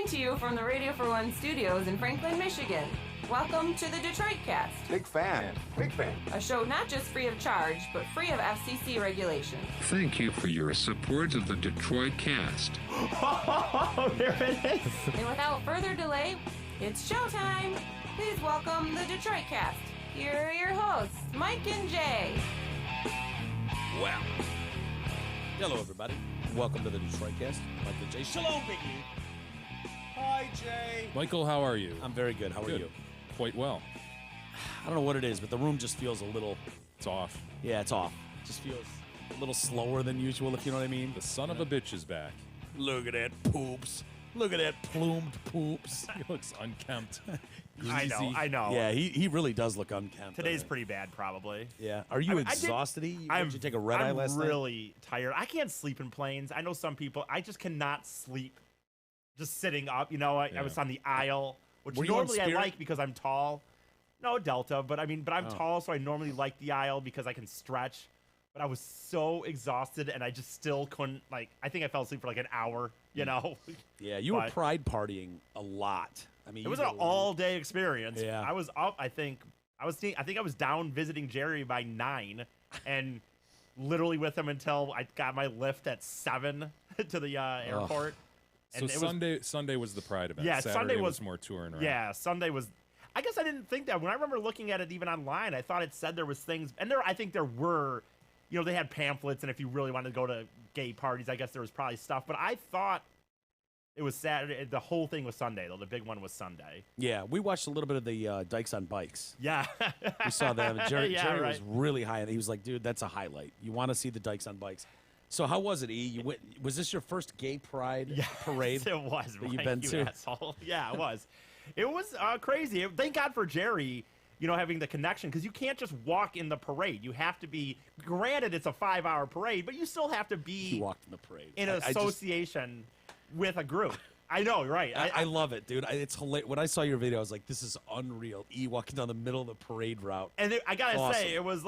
Coming to you from the Radio for One studios in Franklin, Michigan. Welcome to the Detroit Cast. Big fan. Big fan. A show not just free of charge, but free of FCC regulation. Thank you for your support of the Detroit Cast. Oh, there it is. And without further delay, it's showtime. Please welcome the Detroit Cast. Here are your hosts, Mike and Jay. Wow. Hello, everybody. Welcome to the Detroit Cast. Mike and Jay. Shalom, Biggie. Hi, Jay. Michael, how are you? I'm very good. How are you? Quite well. I don't know what it is, but the room just feels a little... It's off. Yeah, it's off. Just feels a little slower than usual, if you know what I mean. The son of a bitch is back. Look at that poops. Look at that plumed poops. He looks unkempt. I know. Yeah, he really does look unkempt. Today's pretty bad, probably. Yeah. Are you exhausted? Did you take a red eye last night? I'm really tired. I can't sleep in planes. I know some people. I just cannot sleep just sitting up. You know, I was on the aisle, which normally I like because I'm tall. No, Delta, but I'm tall, so I normally like the aisle because I can stretch. But I was so exhausted, and I just still couldn't, I think I fell asleep for an hour, you know? Yeah, you were pride partying a lot. I mean, it was an all-day experience. Yeah. I was up, I think I was down visiting Jerry by 9, and literally with him until I got my lift at 7 to the airport. And so Sunday was the pride event. Yeah, Saturday Sunday was more touring around. Yeah, Sunday was. I guess I didn't think that. When I remember looking at it even online, I thought it said there was things, and I think there were, they had pamphlets, and if you really wanted to go to gay parties, I guess there was probably stuff. But I thought it was Saturday. The whole thing was Sunday, though. The big one was Sunday. Yeah, we watched a little bit of the Dykes on Bikes. Yeah. We saw them. Jerry right. was really high, and he was like, dude, that's a highlight. You want to see the Dykes on Bikes. So how was it, E? Was this your first gay pride parade? It was. That you've been to? Asshole. Yeah, it was. It was crazy. Thank God for Jerry, having the connection, because you can't just walk in the parade. You have to be, granted it's a 5-hour parade, but you still have to be he walked in the parade. In association with a group. I know, right? I love it, dude. It's hilarious. When I saw your video, I was like, "This is unreal." E walking down the middle of the parade route, and I gotta say, it was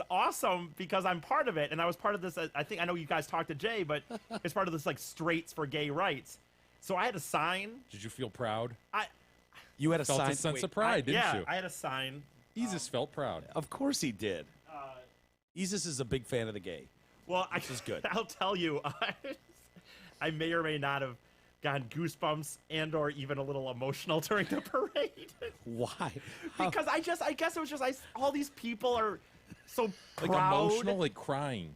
awesome because I'm part of it, and I was part of this. I know you guys talked to Jay, but it's part of this Straights for Gay Rights. So I had a sign. Did you feel proud? You had a felt sign. A sense of pride, didn't you? Yeah, I had a sign. Isis felt proud. Of course he did. Isis is a big fan of the gay. Well, which is good. I'll tell you. I may or may not have gotten goosebumps and/or even a little emotional during the parade. Why? Because I guess it was just all these people are so proud. Like emotional, like crying.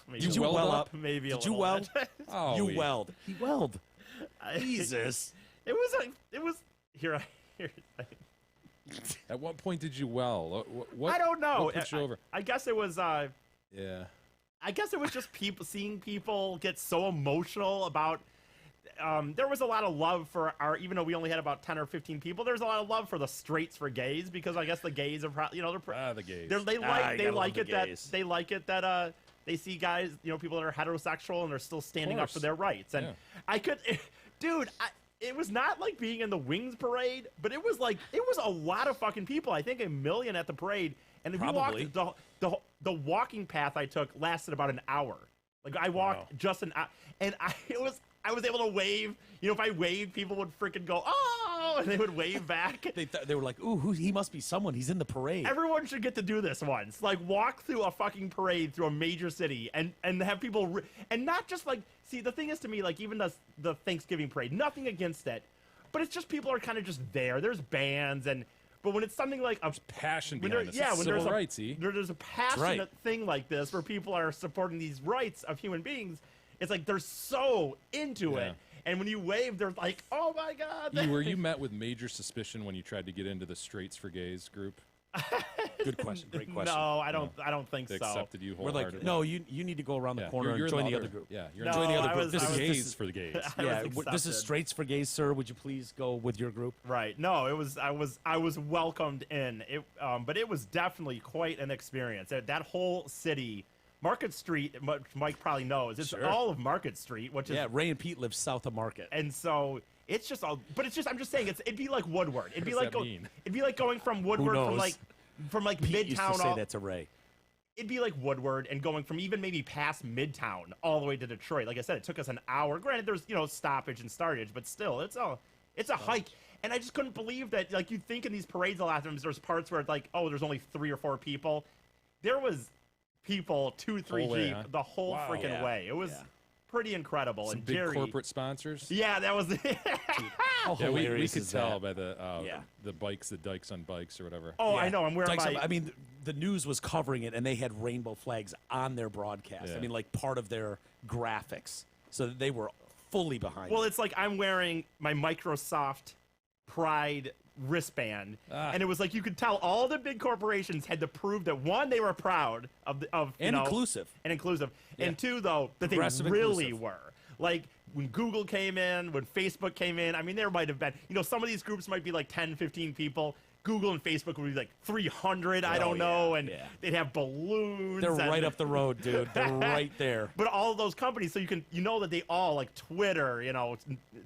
Maybe Did you well up? Maybe Did a you little weld? Oh, you weld. He weld. Jesus. It was here. At what point did you well? What, I don't know. What put you over? I guess it was. Yeah. I guess it was just seeing people get so emotional about. There was a lot of love for even though we only had about 10 or 15 people, there's a lot of love for the Straights for Gays, because I guess the gays are probably, the gays. They like it that they see guys, people that are heterosexual and they're still standing up for their rights. And it was not like being in the Wings parade, but it was a lot of fucking people. I think 1 million at the parade. And if Probably. you walked, the walking path I took lasted about an hour. Like I walked just an hour, and I was able to wave. If I waved, people would freaking go, "Oh!" and they would wave back. They were like, "Ooh, he must be someone. He's in the parade." Everyone should get to do this once. Walk through a fucking parade through a major city and have people and not just see, the thing is to me, even the Thanksgiving parade, nothing against it, but it's just people are kind of just there. There's bands but when it's something like a passion behind this, when there's there's a passionate thing like this where people are supporting these rights of human beings, it's like they're so into it. And when you wave, they're like, "Oh my God!" Were you met with major suspicion when you tried to get into the Straights for Gays group? Good question. Great question. No, I don't think they so. accepted you We're wholeheartedly. like, no, you need to go around the corner and join the other group. Yeah, you're join the other group. This is Gays for the Gays. Yeah, this is Straights for Gays, sir. Would you please go with your group? Right. No, I was welcomed in. But it was definitely quite an experience. That whole city, Market Street, Mike probably knows. It's all of Market Street, which is Ray and Pete live south of Market, and so. It's just all, but it's just. I'm just saying, it'd be like Woodward. It'd be like going from Woodward from Pete Midtown. used to say that to Ray. it'd be like Woodward and going from even maybe past Midtown all the way to Detroit. Like I said, it took us an hour. Granted, there's, stoppage and startage, but still, it's a hike. And I just couldn't believe that, like, you'd think in these parades a lot of times there's parts where it's like, oh, there's only 3 or 4 people. There was people 2, 3 deep the whole freaking way. It was pretty incredible. Some and big Jerry, corporate sponsors. Yeah, that was How Yeah, we hilarious could is tell that? by the bikes, the dykes on bikes or whatever. Oh, Yeah. I know. I'm wearing Dykes my. on- I mean, the news was covering it, and they had rainbow flags on their broadcast. Yeah. I mean, like part of their graphics, so that they were fully behind. Well, it. it's like I'm wearing my Microsoft Pride wristband, and it was like you could tell all the big corporations had to prove that, one, they were proud of and inclusive. and inclusive, Yeah. and two, though, that they Progressive really inclusive. were. Like when Google came in, when Facebook came in, I mean, there might have been, some of these groups might be like 10, 15 people. Google and Facebook would be like 300, I don't know, and they'd have balloons. They're and- right up the road, dude. They're right there. But all of those companies, so you know that they all, like Twitter,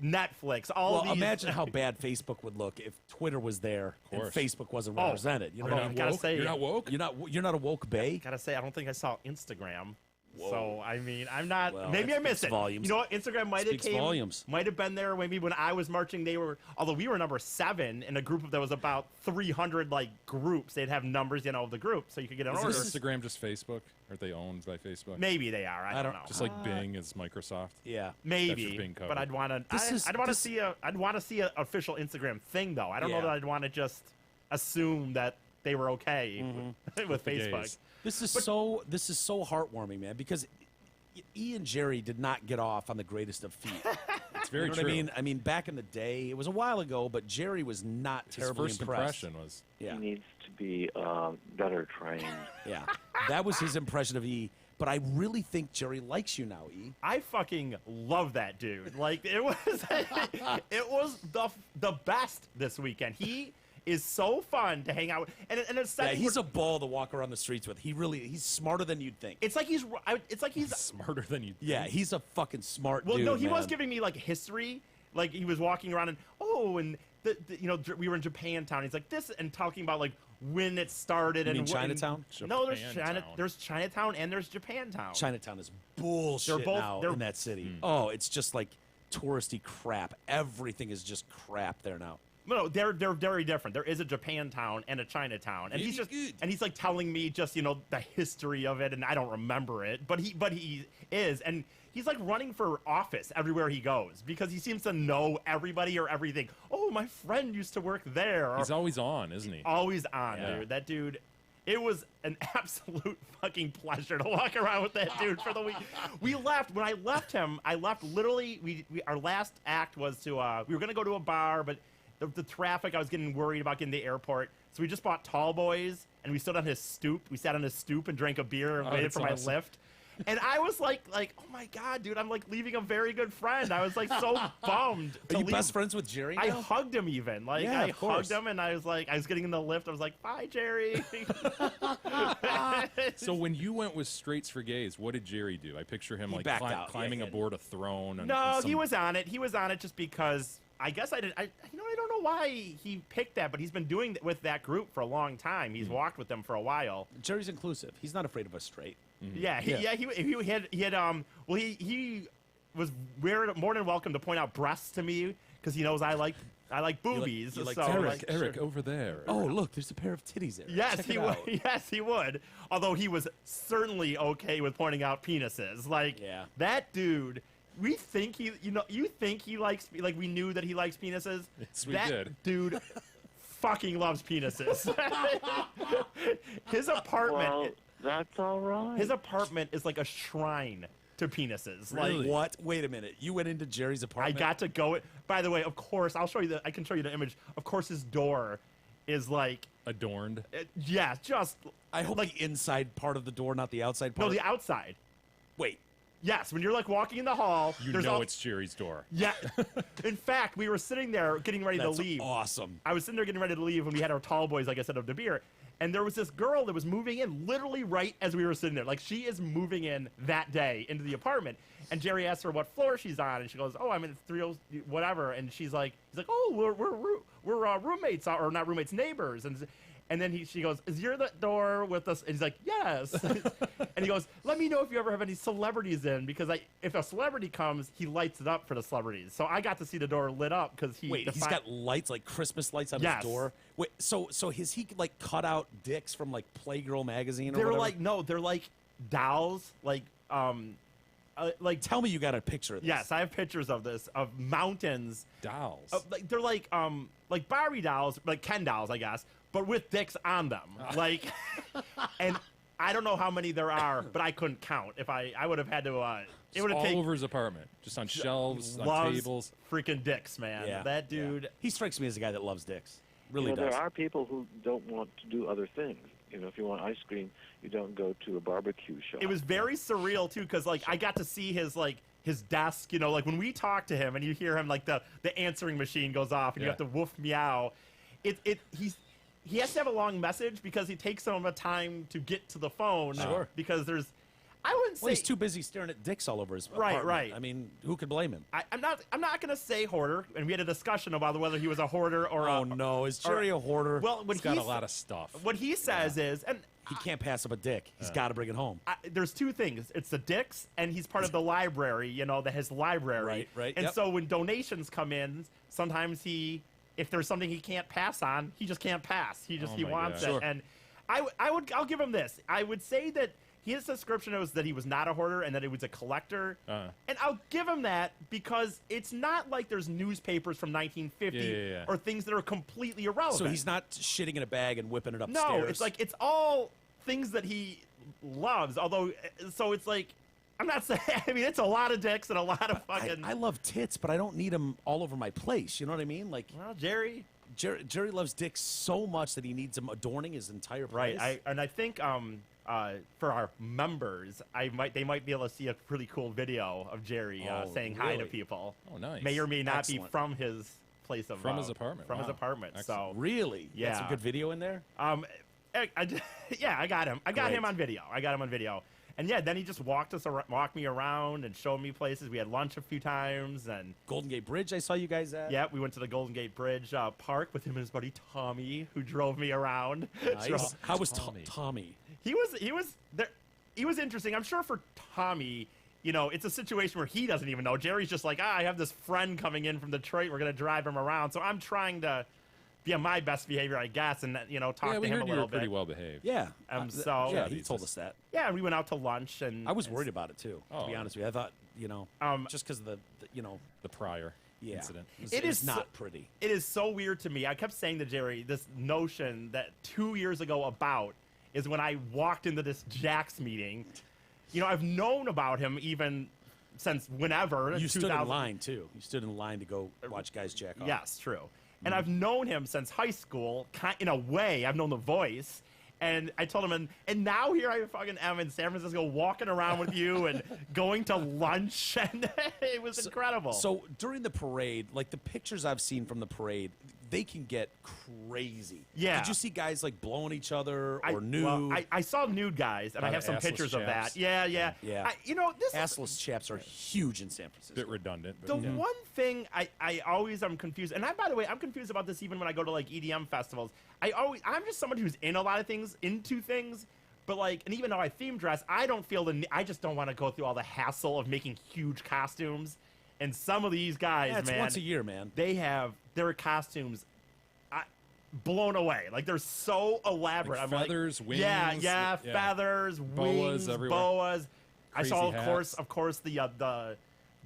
Netflix, all Well, these. imagine how bad Facebook would look if Twitter was there and course. Facebook wasn't Oh, represented. You know although what I I mean? gotta Woke? say, You're not woke? You're not a woke bay. Gotta say, I don't think I saw Instagram. So I mean, I'm not. Well, maybe that I missed speaks it. volumes. You know what? Instagram might have Speaks volumes. might have been there. Maybe when I was marching, they were. Although we were number 7 in a group that was about 300 like groups. They'd have numbers, of the group, so you could get an Is order. Instagram just Facebook? Aren't they owned by Facebook? Maybe they are. I don't know. Just like Bing is Microsoft. Yeah. Maybe, just being covered. but I'd want to. This is- I'd want to this- see a. I'd want to see an official Instagram thing, though. I don't know Yeah. that I'd want to just assume that they were okay with the Facebook. gays. This is so heartwarming, man, because E and Jerry did not get off on the greatest of feet. It's very You know true. what I mean, back in the day, it was a while ago, but Jerry was not His terribly first impressed. impression was Yeah, He needs to be better trained. yeah, that was his impression of E. But I really think Jerry likes you now, E. I fucking love that dude. Like it was, it was the best this weekend. He is so fun to hang out with, and it's Yeah, he's a ball to walk around the streets with. He's smarter than you'd think. It's like he's smarter than you. Yeah, think. he's a fucking smart well, dude. no, he was man. giving me like history. Like he was walking around and we were in Japantown. He's like this and talking about like when it started. You and mean Chinatown? No, Japantown. there's Chinatown and there's Japantown. Chinatown is bullshit now they're- in that city. Oh, it's just like touristy crap. Everything is just crap there now. No, they're very different. There is a Japantown and a Chinatown, and he's like telling me just the history of it, and I don't remember it, but he is, and he's like running for office everywhere he goes because he seems to know everybody or everything. Oh, my friend used to work there. Or He's always on, isn't he? always on, Yeah. dude. That dude. It was an absolute fucking pleasure to walk around with that dude for the week. We left when I left him. I left literally. Our last act was to we were gonna go to a bar, but the traffic, I was getting worried about getting to the airport. So we just bought tall boys, and we stood on his stoop. We sat on his stoop and drank a beer and waited that's for my awesome. lift. And I was like, oh my God, dude, I'm like leaving a very good friend. I was like so bummed. Are to you leave. best friends with Jerry I now? hugged him even. Like Yeah, I of course. hugged him, and I was getting in the lift. I was like, bye, Jerry. So when you went with Straights for Gays, what did Jerry do? I picture him He like backed out. climbing Yeah, aboard a throne. And, No, and he some- was on it. He was on it just because I guess I didn't. I don't know why he picked that, but he's been doing it with that group for a long time. He's walked with them for a while. Jerry's inclusive. He's not afraid of us straight. Yeah, he was more than welcome to point out breasts to me because he knows I like boobies. you like so Eric, like, Eric sure. over there. Oh, look, there's a pair of titties there. Yes, Check he it would. out. Yes, he would. Although he was certainly okay with pointing out penises. Like Yeah. that dude. We think you think he likes, like we knew that he likes penises. Yes, we that did. dude fucking loves penises. His apartment, Well, that's all right. his apartment is like a shrine to penises. Like Like what? Wait a minute. You went into Jerry's I apartment? got to go. By the way, of course, I can show you the image. Of course, his door is like, Adorned. yeah, just I hope the inside part of the door, not the outside no, part. the outside. Wait. Yes, when you're like walking in the hall, You there's know all, it's Jerry's door. yeah. In fact, we were sitting there getting ready That's to leave. awesome. I was sitting there getting ready to leave when we had our tall boys, like I said, of the beer. And there was this girl that was moving in literally right as we were sitting there. Like she is moving in that day into the apartment. And Jerry asked her what floor she's on, and she goes, "Oh, I'm in 30 whatever." And he's like, "Oh, we're roommates or not roommates, neighbors." And then she goes, "Is your the door with us?" And he's like, "Yes." And he goes, "Let me know if you ever have any celebrities in, because if a celebrity comes, he lights it up for the celebrities." So I got to see the door lit up because he's got lights, like Christmas lights on his door. Wait, so has he like cut out dicks from like Playgirl magazine? Or whatever? They're like dolls, like tell me you got a picture of this. Yes, I have pictures of this, of mountains. Dolls. They're like Barbie dolls, like Ken dolls, I guess, but with dicks on them. Like, and I don't know how many there are, but I couldn't count. If I would have had to, it would have all taken over his apartment, just on shelves, on loves tables. freaking dicks, man. Yeah. That dude. Yeah. He strikes me as a guy that loves dicks. Really You know, does. there are people who don't want to do other things. You know, if you want ice cream, you don't go to a barbecue shop. It was very surreal too, because like I got to see his desk. You know, like when we talk to him and you hear him, like the answering machine goes off and you have to woof meow. He has to have a long message because he takes some time to get to the phone. Sure. Because I wouldn't say Well, he's too busy staring at dicks all over his apartment. Right. I mean, who could blame him? I'm not gonna say hoarder, and we had a discussion about whether he was a hoarder or Oh no, is Jerry a hoarder? Well, He's got a lot of stuff. What he says is, and he can't pass up a dick. He's got to bring it home. there's two things. It's the dicks, and he's part of the library, his library. Right, And yep. so when donations come in, sometimes if there's something he can't pass on, he just can't pass. He my wants God. it. Sure. And I'll give him this. I would say that his description was that he was not a hoarder and that he was a collector. And I'll give him that because it's not like there's newspapers from 1950 or things that are completely irrelevant. So he's not shitting in a bag and whipping it upstairs. No, it's like it's all things that he loves. Although, so it's like, I'm not saying. I mean, it's a lot of dicks and a lot of fucking. I love tits, but I don't need them all over my place. You know what I mean? Like, Well, Jerry. Jerry loves dicks so much that he needs them adorning his entire place. Right. I think for our members, they might be able to see a pretty cool video of Jerry saying hi to really? people. Oh, nice. May or may not be Excellent. from his place of From his apartment. From his Wow. apartment. So Really? Yeah. Got some good video in there? yeah, I got him. I got Great. him on video. And yeah, then he just walked me around and showed me places. We had lunch a few times, and Golden Gate Bridge, I saw you guys at. yeah, we went to the Golden Gate Bridge Park with him and his buddy Tommy, who drove me around. Nice. How was Tommy. Tommy? He was there. He was interesting. I'm sure for Tommy, it's a situation where he doesn't even know. Jerry's just like, I have this friend coming in from Detroit. We're gonna drive him around. So I'm trying to be on my best behavior, I guess, and talk Yeah, to we him heard a you little were pretty bit. well behaved. Yeah. So yeah, Yeah, he he's told just- us that. yeah, and we went out to lunch, and I was worried about it too, to be Oh. honest with you. I thought, just because of the The prior yeah, incident. It it's is not so- pretty. It is so weird to me. I kept saying to Jerry this notion that 2 years ago is when I walked into this Jack's meeting. I've known about him even since whenever. You stood 2000 in line too. You stood in line to go watch guys jack off. Yes, true. And I've known him since high school. In a way, I've known the voice. And I told him, and now here I fucking am in San Francisco walking around with you and going to lunch, and it was incredible. So during the parade, like the pictures I've seen from the parade, they can get crazy. Yeah. Did you see guys like blowing each other or I, nude? well, I saw nude guys, and I Lot have of some assless pictures of that. chaps. Yeah. Yeah. This Assless chaps are huge in San Francisco. Bit redundant. The But yeah. one thing I always am confused, and by the way, I'm confused about this even when I go to like EDM festivals. I'm just someone who's in a lot of things, into things, but and even though I theme dress, I don't feel I just don't want to go through all the hassle of making huge costumes. And some of these guys, Yeah, it's man, once a year, man. they have their costumes blown away. Like they're so elaborate. Like I'm feathers, like, wings, yeah, yeah. feathers, Boas wings, everywhere. boas. I saw, Crazy of course, the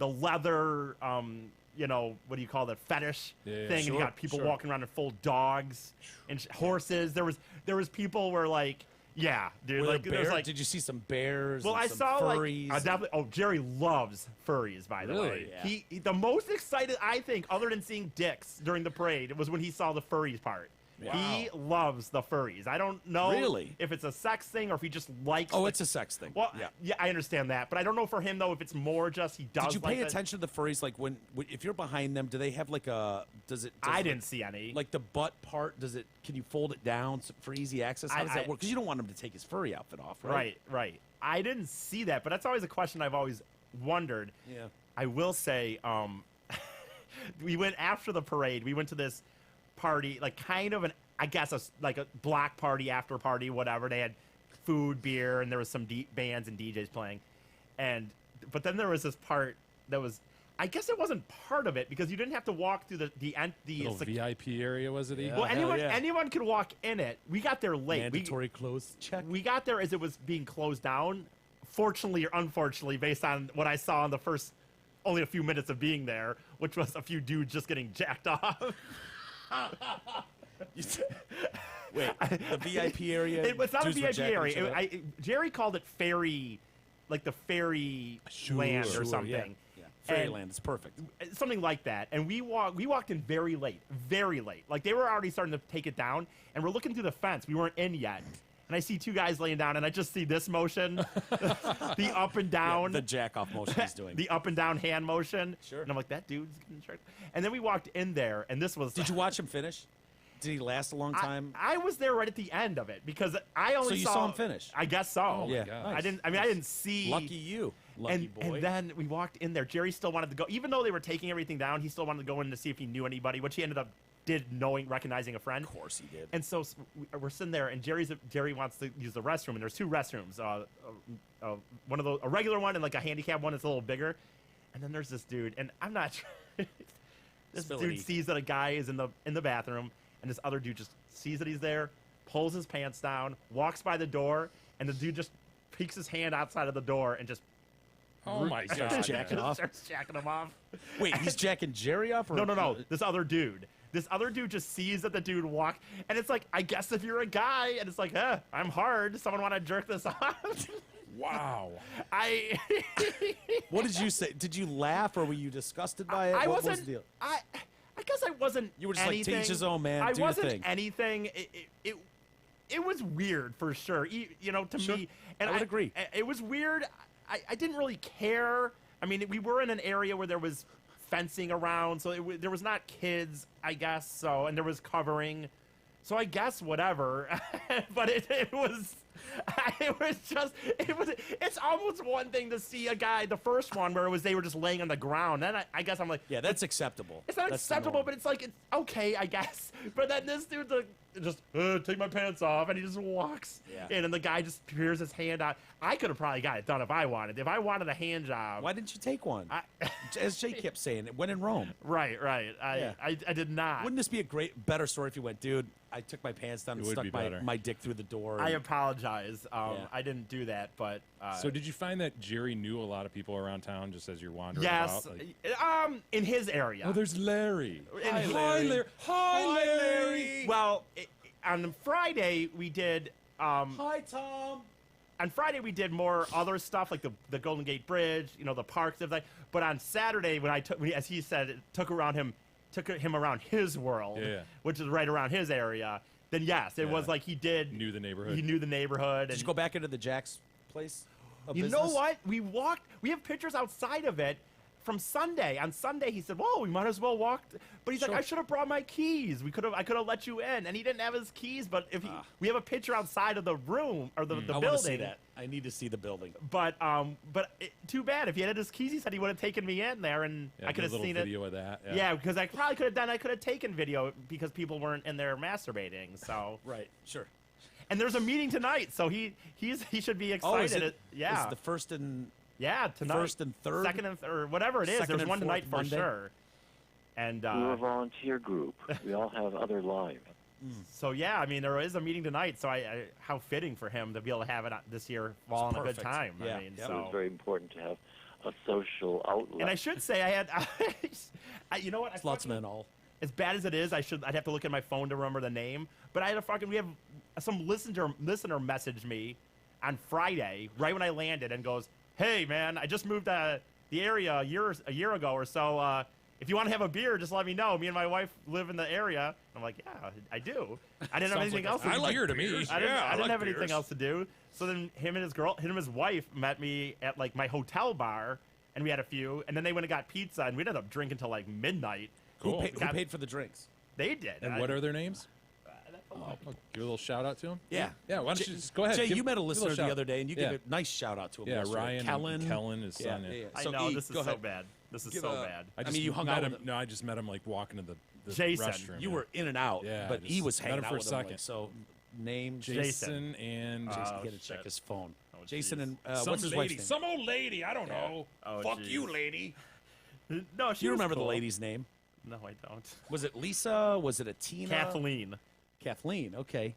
leather. What do you call that fetish Yeah, thing? And you sure, got people sure. walking around in full dogs and horses. There was people where like, yeah, dude. Were Like there there's bears? like. Did you see some bears? Well, and I some saw furries. like definitely. Oh, Jerry loves furries. By the Really? way, Yeah. he the most excited I think, other than seeing dicks during the parade, was when he saw the furries part. Wow. He loves the furries. I don't know Really? if it's a sex thing or if he just likes. Oh, it's a sex thing. Well, yeah. yeah, I understand that, but I don't know for him though if it's more just he does. Did you like pay it. attention to the furries? Like when if you're behind them, do they have like a? Does I didn't see any. Like the butt part, does it? Can you fold it down for easy access? How does that work? Because you don't want him to take his furry outfit off, right? Right. I didn't see that, but that's always a question I've always wondered. Yeah. I will say, we went after the parade. We went to this party, like kind of I guess like a block party, after party, whatever. They had food, beer, and there was some bands and DJs playing. But then there was this part that was, I guess it wasn't part of it because you didn't have to walk through the little VIP area, was it? Well, anyone could walk in it. We got there late. Mandatory close check. We got there as it was being closed down. Fortunately or unfortunately, based on what I saw in the first only a few minutes of being there, which was a few dudes just getting jacked off. Wait, the VIP area? It was not a dudes were VIP jacking area. each other? Jerry called it fairy, like the fairy land or something. Yeah. Fairyland is perfect. Something like that. And we walked in very late. Like they were already starting to take it down, and we're looking through the fence. We weren't in yet. And I see two guys laying down, and I just see this motion, the up and down. The jack-off motion he's doing. The up and down hand motion. Sure. And I'm like, that dude's getting jerked. And then we walked in there, and this was... Did you watch him finish? Did he last a long time? I was there right at the end of it, because I only So you saw him finish? I guess so. Oh, Yeah. my I gosh. didn't see... Lucky you. Lucky boy. And then we walked in there. Jerry still wanted to go. Even though they were taking everything down, he still wanted to go in to see if he knew anybody, which he ended up recognizing a friend. Of course he did. And so we're sitting there, and Jerry wants to use the restroom, and there's two restrooms. One of those, a regular one, and like a handicap one that's a little bigger. And then there's this dude, and I'm not sure. This dude sees that a guy is in the bathroom, and this other dude just sees that he's there, pulls his pants down, walks by the door, and the dude just peeks his hand outside of the door and just Oh my god! Jacking off. starts jacking him off. Wait, he's jacking Jerry off? Or No. This other dude just sees that the dude walk, and it's like, I guess if you're a guy, and it's like, I'm hard. Someone want to jerk this off? Wow. What did you say? Did you laugh or were you disgusted by it? I What wasn't. was the deal? I guess I wasn't. You were just anything. like, to each his own, man. I Do your wasn't thing. anything. It was weird for sure. To Sure. me, and I would agree. It was weird. I didn't really care. I mean, we were in an area where there was fencing around, so there was not kids, I guess. So, and there was covering. So I guess whatever. But it was it's almost one thing to see a guy, the first one where they were just laying on the ground. Then I guess I'm like, Yeah, that's acceptable. it's not That's acceptable, normal. but it's like, it's okay, I guess. But then this dude's like, just take my pants off, and he just walks in, and the guy just peers his hand out. I could have probably got it done if I wanted. If I wanted a hand job. Why didn't you take one? As Jay kept saying, it went in Rome. Right. I did not. Wouldn't this be a better story if you went, dude, I took my pants down and It would stuck be better. my dick through the door. I and- apologize. Yeah. I didn't do that, but So did you find that Jerry knew a lot of people around town just as you're wandering yes, about? Like, in his area. oh, there's Larry. Hi, Larry. Hi, Larry. Well, on Friday we did. Hi, Tom. On Friday we did more other stuff like the Golden Gate Bridge, the parks, everything. But on Saturday when as he said, took him around his world, which is right around his area. Then yes, it was like he Knew the neighborhood. He knew the neighborhood. Did you go back into the Jack's place? of You business? know what? We have pictures outside of it from Sunday. On Sunday, he said, "Whoa, we might as well walk." But he's like, "I should have brought my keys. I could have let you in." And he didn't have his keys. But we have a picture outside of the room or the I building. want to see that. I need to see the building. But too bad. If he had his keys, he said he would have taken me in there, and I could have seen it. video of that. Yeah, because I probably could have done. I could have taken video because people weren't in there masturbating. So Right. Sure. and there's a meeting tonight, so he should be excited. Oh, is it? Yeah. Is the first and Yeah, tonight. First and third? Second and or whatever it is. Second There's and one tonight fourth for Monday? sure. And We're a volunteer group. We all have other lives. so yeah, I mean there is a meeting tonight. So how fitting for him to be able to have it this year fall on a good perfect. time. Yeah, I mean, yeah. It was very important to have a social outlet. and I should say I had, you know what? I lots of fucking- men all. As bad as it is, I'd have to look at my phone to remember the name. But I had we have some listener message me on Friday right when I landed and goes, "Hey man, I just moved the area a year ago or so. If you want to have a beer, just let me know. Me and my wife live in the area." I'm like, "Yeah, I do." I didn't have anything else. I like to do. beer to me. I didn't like have anything beers. else to do. So then him and his wife met me at like my hotel bar, and we had a few, and then they went and got pizza, and we ended up drinking till like midnight. Cool. Who paid for the drinks? They did. And what are their names? I'll give a little shout out to them. Yeah. Yeah, why don't you just go ahead. Jay, give- you met a give listener the shout. other day, and you Yeah. gave a nice shout out to him. Yeah, yesterday. Ryan. Kellen. Kellen, his son. Yeah. I So, know E, this is go so ahead. bad. This is Give so a- bad. I mean, you hung met out him. with him. No, I just met him like walking to the Jason. restroom. You were in and out, Yeah, but he just was hanging met him out for a with him. second. Like, so, name Jason and Jason, Oh, he had to check shit. his phone. Oh, Jason jeez. and some what's his lady, wife's name? some old lady. I don't know. Oh, Fuck jeez. you, lady. No, she Do you was remember cool. the lady's name? No, I don't. Was it Lisa? Was it a Tina? Kathleen. Kathleen. Okay.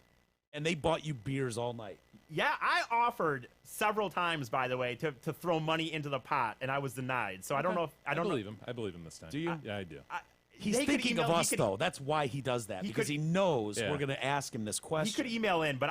And they bought you beers all night. Yeah, I offered several times, by the way, to throw money into the pot, and I was denied. So I don't know if I don't believe know. him. I believe him this time. Do you? Yeah, I do. He's They could thinking email- of he us, could- though. That's why he does that, because he knows Yeah. we're going to ask him this He question. could email in, but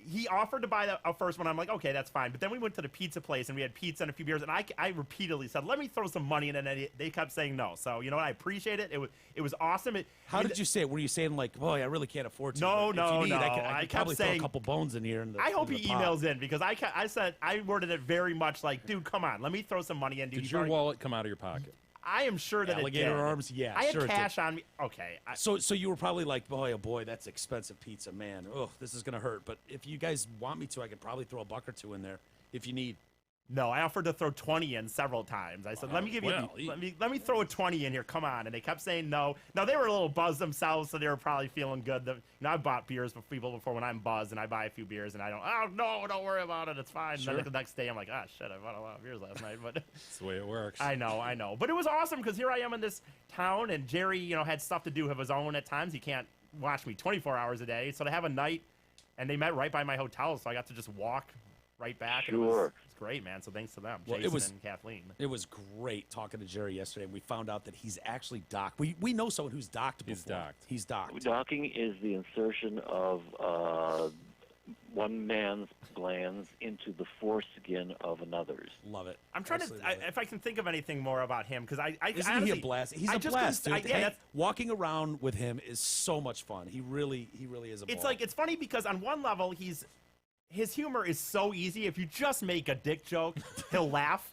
he offered to buy the first one. I'm like, okay, that's fine. But then we went to the pizza place and we had pizza and a few beers, and I repeatedly said, let me throw some money in, and then they kept saying no. So you know what? I appreciate it. It was awesome. How did you say it? Were you saying like, boy, I really can't afford to? No, but if you no, need, no. I I could kept probably throw saying- a couple bones in here. I hope he emails in, because I said I worded it very much like, dude, come on, let me throw some money in, dude. Did You've your already- wallet come out of your pocket? I am sure that Alligator it did. arms? Yeah, I had sure it did. cash on me. Okay. So you were probably like, boy, oh boy, that's expensive pizza, man. Oh, this is gonna hurt. But if you guys want me to, I could probably throw a buck or two in there if you need. No, I offered to throw 20 in several times. I said, let me give you, let me throw a 20 in here. Come on. And they kept saying no. Now, they were a little buzzed themselves, so they were probably feeling good. I've bought beers for people before when I'm buzzed, and I buy a few beers, and I don't, oh, no, don't worry about it. It's fine. Sure. And then the next day, I'm like, ah, shit, I bought a lot of beers last night. But That's the way it works. I know. But it was awesome, because here I am in this town, and Jerry, had stuff to do of his own at times. He can't watch me 24 hours a day. So to have a night, and they met right by my hotel, so I got to just walk right back. And Sure. it's great, man. So thanks to them, Well, Jason it was- and Kathleen. It was great talking to Jerry yesterday. We found out that he's actually docked. We know someone who's docked before. He's docked. He's docked. Docking is the insertion of one man's glands into the foreskin of another's. Love it. I'm trying Absolutely love it. if I can think of anything more about him, because I Isn't honestly, he a blast? He's I a just blast, couldn't- dude. yeah, Hey, that's- walking around with him is so much fun. He really is a ball. it's like, it's funny because on one level, his humor is so easy. If you just make a dick joke, he'll laugh.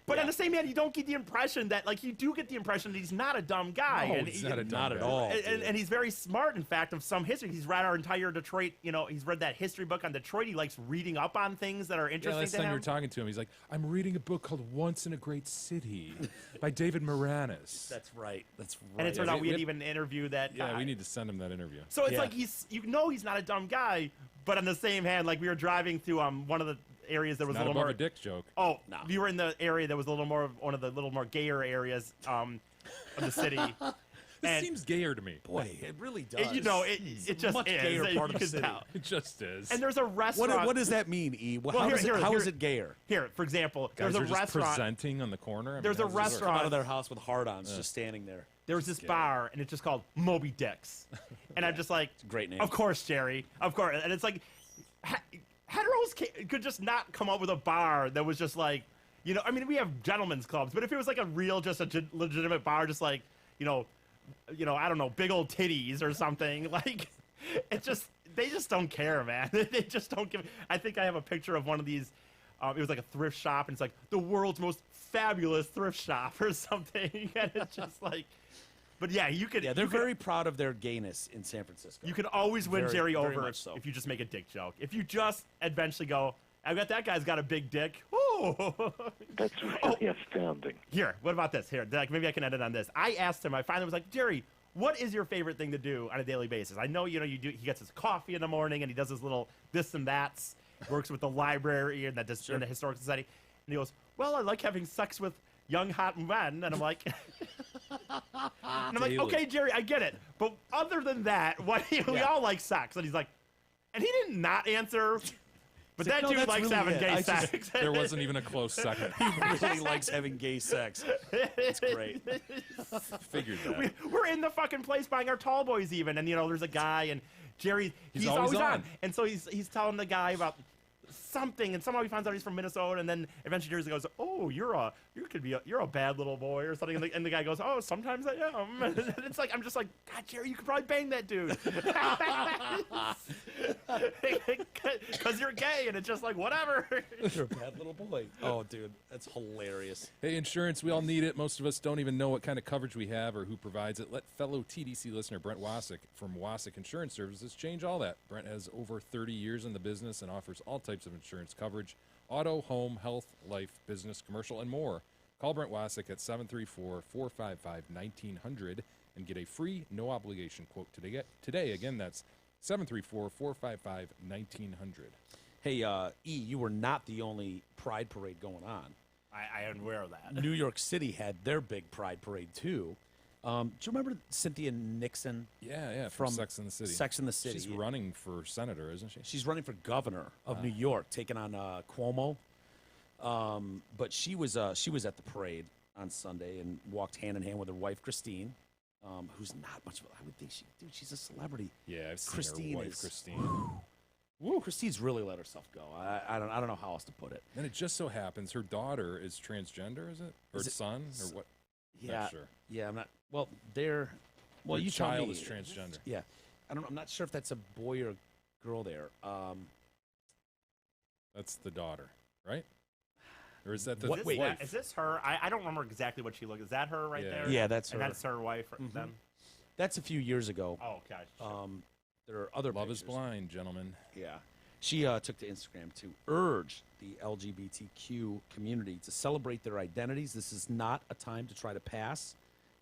But on the same hand, you don't get the impression that, like, you do get the impression that he's not a dumb guy. No, and he's not a dumb not at guy. all. And he's very smart, in fact, of some history. He's read our entire Detroit, he's read that history book on Detroit. He likes reading up on things that are Yeah, interesting last to time him. you were talking to him, he's like, I'm reading a book called Once in a Great City by David Moranis. That's right. That's right. And it turns Yeah, out we had we- even interviewed that guy. Yeah, we need to send him that interview. So it's Yeah. like he's not a dumb guy, but on the same hand, like we were driving through one of the areas that was Not a little above more. a dick joke. Oh, No. we were in the area that was a little more one of the little more gayer areas of the city. This And seems gayer to me. Boy, it really does. it just much is. gayer You part of the can city. tell. It just is. And there's a restaurant. What does that mean, E? Well, How here- is here- it gayer? Here, for example, Guys there's a are just restaurant. presenting on the corner. I mean, There's a how does this work? restaurant. Out of their house with hard-ons, just standing there. There was this bar, and it's just called Moby Dick's. And I'm just like, It's a great name. Of course, Jerry. Of course. And it's like, heteros could just not come up with a bar that was just like, I mean, we have gentlemen's clubs, but if it was like a real, just a legitimate bar, just like, I don't know, big old titties or something, like, they just don't care, man. They just don't give. I think I have a picture of one of these. It was like a thrift shop, and it's like the world's most fabulous thrift shop or something. And it's just like, but yeah, you could. Yeah, they're you could- very proud of their gayness in San Francisco. You can always win Very, Jerry very over much so. if you just make a dick joke. If you just eventually go, I bet that guy's got a big dick. Ooh. That's really astounding. Here, what about this? Here, maybe I can edit on this. I asked him. I finally was like, Jerry, what is your favorite thing to do on a daily basis? I know, you do. He gets his coffee in the morning, and he does his little this and that's. Works with the library and and the historical society. And he goes, well, I like having sex with young hot men. And I'm like, Daily. okay, Jerry, I get it. But other than that, we all like sex. And he's like, and he did not answer. But like, that no, dude that's likes really having it. gay I just- sex. There wasn't even a close second. He really likes having gay sex. It's great. Figured that. We're in the fucking place buying our tall boys even, and there's a guy, and Jerry, he's always always on. on, and so he's telling the guy about something, and somehow he finds out he's from Minnesota, and then eventually Jerry goes, "Oh, you're a bad little boy or something," and the guy goes, "Oh, sometimes I am." And it's like I'm just like, God, Jerry, you could probably bang that dude, because you're gay, and it's just like whatever. You're a bad little boy. Oh, dude, that's hilarious. Hey, insurance, we all need it. Most of us don't even know what kind of coverage we have or who provides it. Let fellow TDC listener Brent Wasik from Wasik Insurance Services change all that. Brent has over 30 years in the business and offers all types of insurance coverage: auto, home, health, life, business, commercial, and more. Call Brent Wasik at 734-455-1900. and get a free, no-obligation quote today. Again, that's 734-455-1900. Hey, E, you were not the only Pride Parade going on. I am aware of that. New York City had their big Pride Parade, too. Do you remember Cynthia Nixon? Yeah, from Sex and the City. Sex and the City. She's running for senator, isn't she? She's running for governor of New York, taking on Cuomo. But she was at the parade on Sunday and walked hand in hand with her wife, Christine, who's not much of a, I would think she's a celebrity. Yeah, I've seen Christine her wife, is- Christine. Woo, Christine's really let herself go. I don't know how else to put it. And it just so happens her daughter is transgender, is it? Or Is it- son? Or what? Yeah, Not sure. yeah, I'm not. Well, they're. Well, Her you tell child me. is transgender. Yeah, I don't know. I'm not sure if that's a boy or a girl there. That's the daughter, right? Or is that the What- wait, wife? Is this her? I don't remember exactly what she looked. Is that her right Yeah. there? Yeah, that's And her. that's her wife then? That's a few years ago. Oh, gosh. There are other Love is pictures. blind, gentlemen. Yeah. She took to Instagram to urge the LGBTQ community to celebrate their identities. This is not a time to try to pass,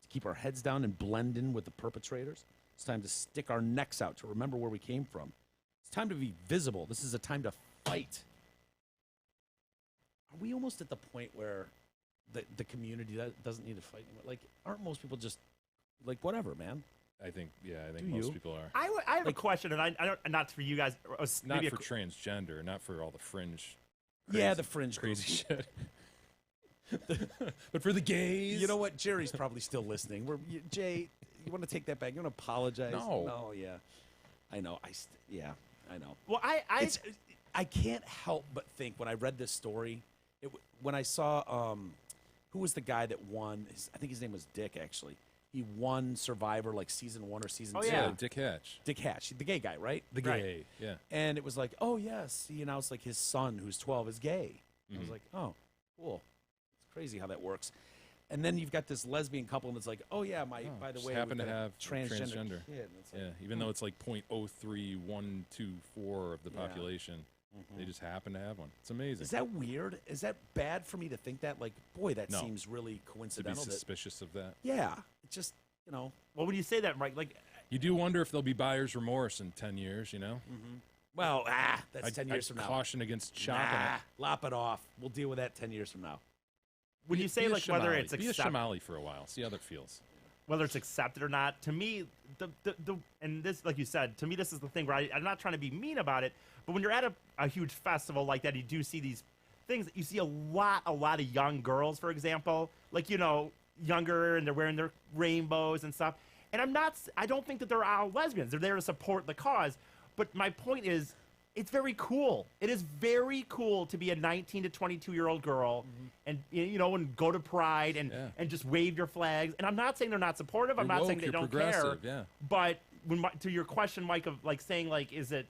to keep our heads down and blend in with the perpetrators. It's time to stick our necks out to remember where we came from. It's time to be visible. This is a time to fight. Are we almost at the point where the community doesn't need to fight anymore? Like, aren't most people just like, whatever, man? I think Do most you? people are. I have a question, and I don't, not for you guys. Not maybe for transgender, not for all the fringe. Yeah, the fringe crazy groups. shit. But for the gays, You know what? Jerry's probably still listening. Jay, you want to take that back? You want to apologize? No. No, yeah. I know. Yeah, I know. Well, I can't help but think when I read this story, when I saw who was the guy that won? I think his name was Dick, actually. He won Survivor like season 1 or season 2. yeah, Dick Hatch, Dick Hatch, the gay guy, right? the Right. gay, yeah. And it was like, oh, yes. He announced like his son, who's 12, is gay. I was like, oh, cool. It's crazy how that works. And then you've got this lesbian couple, and it's like, oh, yeah, by the just way, happen we've to got a have transgender kid. And it's like, Yeah, even though it's like 0.03124 of the population, they just happen to have one. It's amazing. Is that weird? Is that bad for me to think that? Like, boy, that No. seems really to be coincidental. suspicious of that? Yeah, it just, well, when you say that, Mike, like, You do wonder if there'll be buyer's remorse in 10 years, you know? well, that's 10 years I'd from now. caution against chopping Nah, it. lop it off. We'll deal with that 10 years from now. when you say Be a like whether shamali. it's Be a accepted, shamali for a while. See how that feels. whether it's accepted or not, to me, the and this, like you said, to me, this is the thing where I'm not trying to be mean about it, but when you're at a huge festival like that, you do see these things. You see a lot of young girls, for example, like, younger, and they're wearing their rainbows and stuff. And I don't think that they're all lesbians. They're there to support the cause. But my point is, it's very cool. It is very cool to be a 19 to 22-year-old girl and go to Pride and just wave your flags. And I'm not saying they're not supportive. I'm You're not woke, saying they you're don't care. progressive, yeah. But to your question, Mike, of like saying like, is it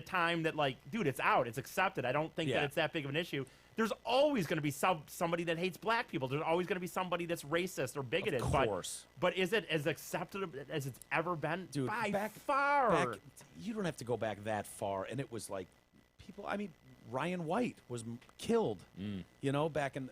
time that like, dude, it's out, it's accepted. I don't think that it's that big of an issue. There's always going to be somebody that hates black people. There's always going to be somebody that's racist or bigoted. Of course. But is it as accepted as it's ever been? Dude, by far. You don't have to go back that far. And it was like Ryan White was killed, back in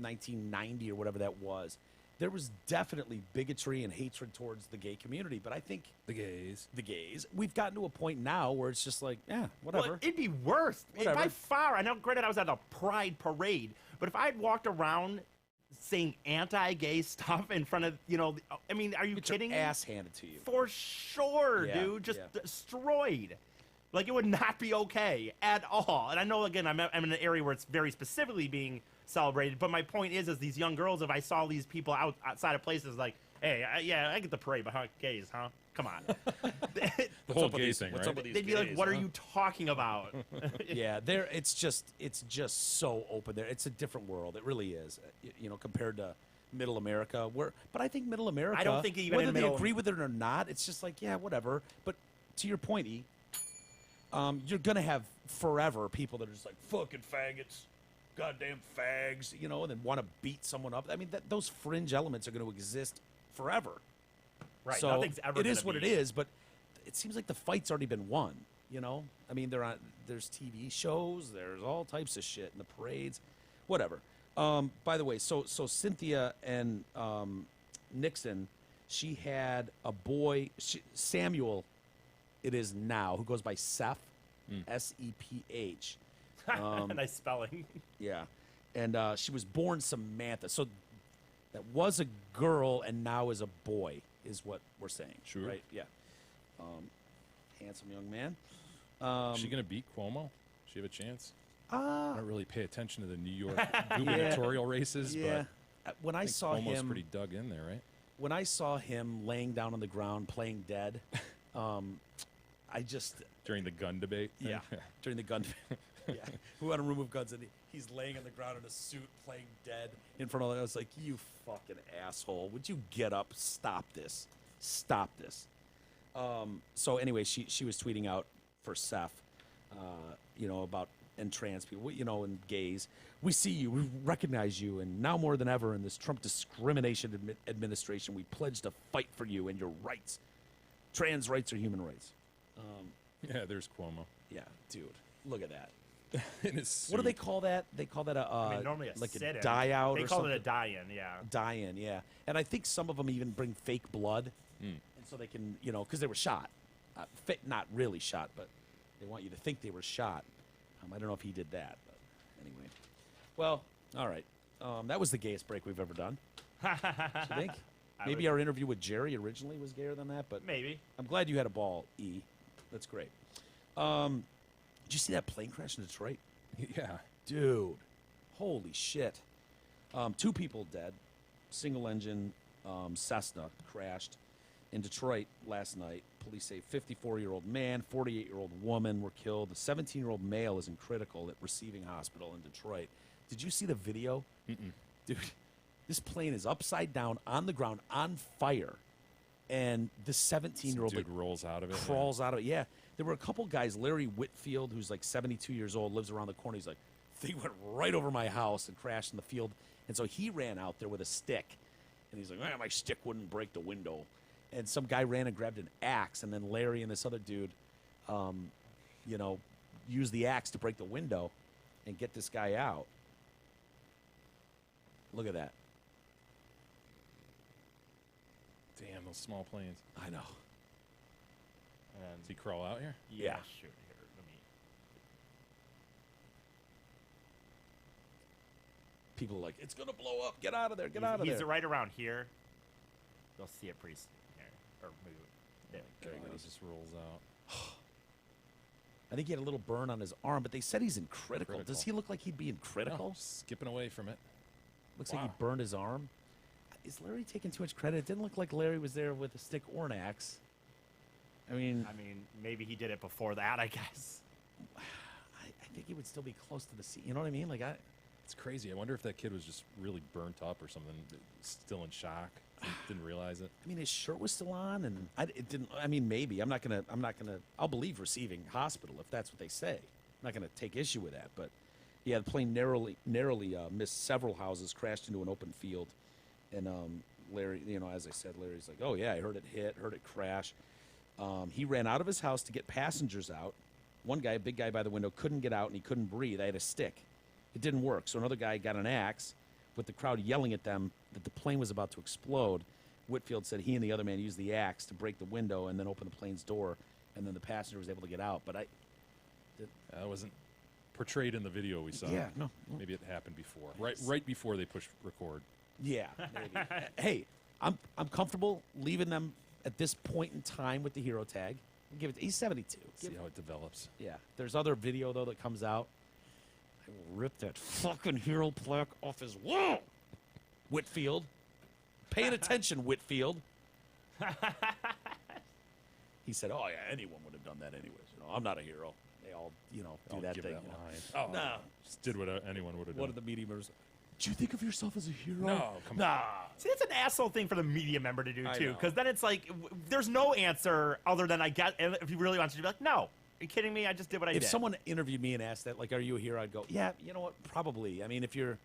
1990 or whatever that was. There was definitely bigotry and hatred towards the gay community. But I think The gays. we've gotten to a point now where it's just like, whatever. Well, it'd be worse. Whatever. By far. I know, granted, I was at a Pride parade, but if I'd walked around saying anti-gay stuff in front of, are you Get kidding your me? ass handed to you. For sure, Yeah, dude. Just yeah. destroyed. Like, it would not be okay at all. And I know, again, I'm in an area where it's very specifically being celebrated. But my point is these young girls, if I saw these people outside of places like, hey, I get the parade, but gays, huh? Come on. The whole gay thing, what's right? up with these They'd be like, gays, what huh? are you talking about? Yeah, it's just so open there. It's a different world. It really is. Compared to Middle America, but I think Middle America. I don't think even whether in they Middle- agree with it or not, it's just like, yeah, whatever. But to your point, E, you're gonna have forever people that are just like fucking faggots, goddamn fags, and then want to beat someone up. I mean, those fringe elements are going to exist forever. Right. So Nothing's ever it is gonna what it be- is, but it seems like the fight's already been won. I mean, there's TV shows, there's all types of shit in the parades, whatever. By the way, so Cynthia and Nixon, she had a boy, Samuel, it is now, who goes by Seph, S-E-P-H. Nice spelling. Yeah. And she was born Samantha. So that was a girl and now is a boy, is what we're saying. Sure. Right? Yeah. Handsome young man. Is she going to beat Cuomo? She have a chance? Uh, I don't really pay attention to the New York gubernatorial races, yeah. When I think saw Cuomo's him, pretty dug in there, right? when I saw him laying down on the ground playing dead, I just During the gun debate? thing? during the gun. Yeah, we want a room of guns, and he's laying on the ground in a suit playing dead in front of. I was like, "You fucking asshole! Would you get up? Stop this! Stop this!" So anyway, she was tweeting out for Seth, about and trans people, and gays. We see you, we recognize you, and now more than ever in this Trump discrimination administration, we pledge to fight for you and your rights. Trans rights are human rights. Yeah, there's Cuomo. Yeah, dude, look at that. In his suit. What do they call that? They call that normally a like a sit-in. die-out They or call something. it a die-in, yeah. Die-in, yeah. And I think some of them even bring fake blood, and so they can, because they were shot. Not really shot, but they want you to think they were shot. I don't know if he did that, but anyway. Well, all right. That was the gayest break we've ever done. You think? Maybe our interview with Jerry originally was gayer than that, but Maybe. I'm glad you had a ball, E. That's great. Did you see that plane crash in Detroit? Yeah. Dude, holy shit. 2 people dead. Single engine Cessna crashed in Detroit last night. Police say 54-year-old man, 48-year-old woman were killed. The 17-year-old male is in critical at receiving hospital in Detroit. Did you see the video? Dude, this plane is upside down on the ground on fire. And the 17-year-old Dude rolls out of it. crawls out of it. Yeah. There were a couple guys, Larry Whitfield, who's like 72 years old, lives around the corner. He's like, they went right over my house and crashed in the field. And so he ran out there with a stick. And he's like, my stick wouldn't break the window. And some guy ran and grabbed an axe. And then Larry and this other dude, used the axe to break the window and get this guy out. Look at that. Damn, those small planes. I know. Does he crawl out here? Yeah. Sure. Here, let me. People are like, it's going to blow up. Get out of there. Get out of He's there. right around here. You'll see it pretty soon here. Or maybe there. He just rolls out. I think he had a little burn on his arm, but they said he's in critical. Critical. Does he look like he'd be in critical? No, skipping away from it. Looks like he burned his arm. Is Larry taking too much credit? It didn't look like Larry was there with a stick or an axe. I mean, maybe he did it before that, I guess. I think he would still be close to the sea. You know what I mean? Like, It's crazy. I wonder if that kid was just really burnt up or something, still in shock, didn't realize it. I mean, his shirt was still on, and it didn't. I mean, maybe I'm not gonna. I'll believe receiving hospital if that's what they say. I'm not gonna take issue with that, but yeah, the plane narrowly missed several houses, crashed into an open field, and Larry, as I said, Larry's like, oh yeah, I heard it hit, heard it crash. He ran out of his house to get passengers out. One guy, a big guy by the window, couldn't get out and he couldn't breathe. I had a stick. It didn't work. So another guy got an axe with the crowd yelling at them that the plane was about to explode. Whitfield said he and the other man used the axe to break the window and then open the plane's door, and then the passenger was able to get out. But That wasn't portrayed in the video we saw. Yeah, no. Maybe it happened before. Right before they pushed record. Yeah, maybe. Hey, I'm comfortable leaving them at this point in time with the hero tag. Give it. He's 72. See how it develops. Yeah. There's other video though that comes out. I will rip that fucking hero plaque off his wall. Whitfield, paying attention, Whitfield. He said, "Oh yeah, anyone would have done that anyways. I'm not a hero." They all, do that give thing. that line. Oh, No. Just did what anyone would have done. One of the media members. Do you think of yourself as a hero? No, come on. Nah. See, that's an asshole thing for the media member to do, I too. know. Because then it's like, there's no answer other than I guess, if he really wants to be like, no. Are you kidding me? I just did what I did. If someone interviewed me and asked that, like, are you a hero? I'd go, yeah, you know what? Probably. I mean, if you're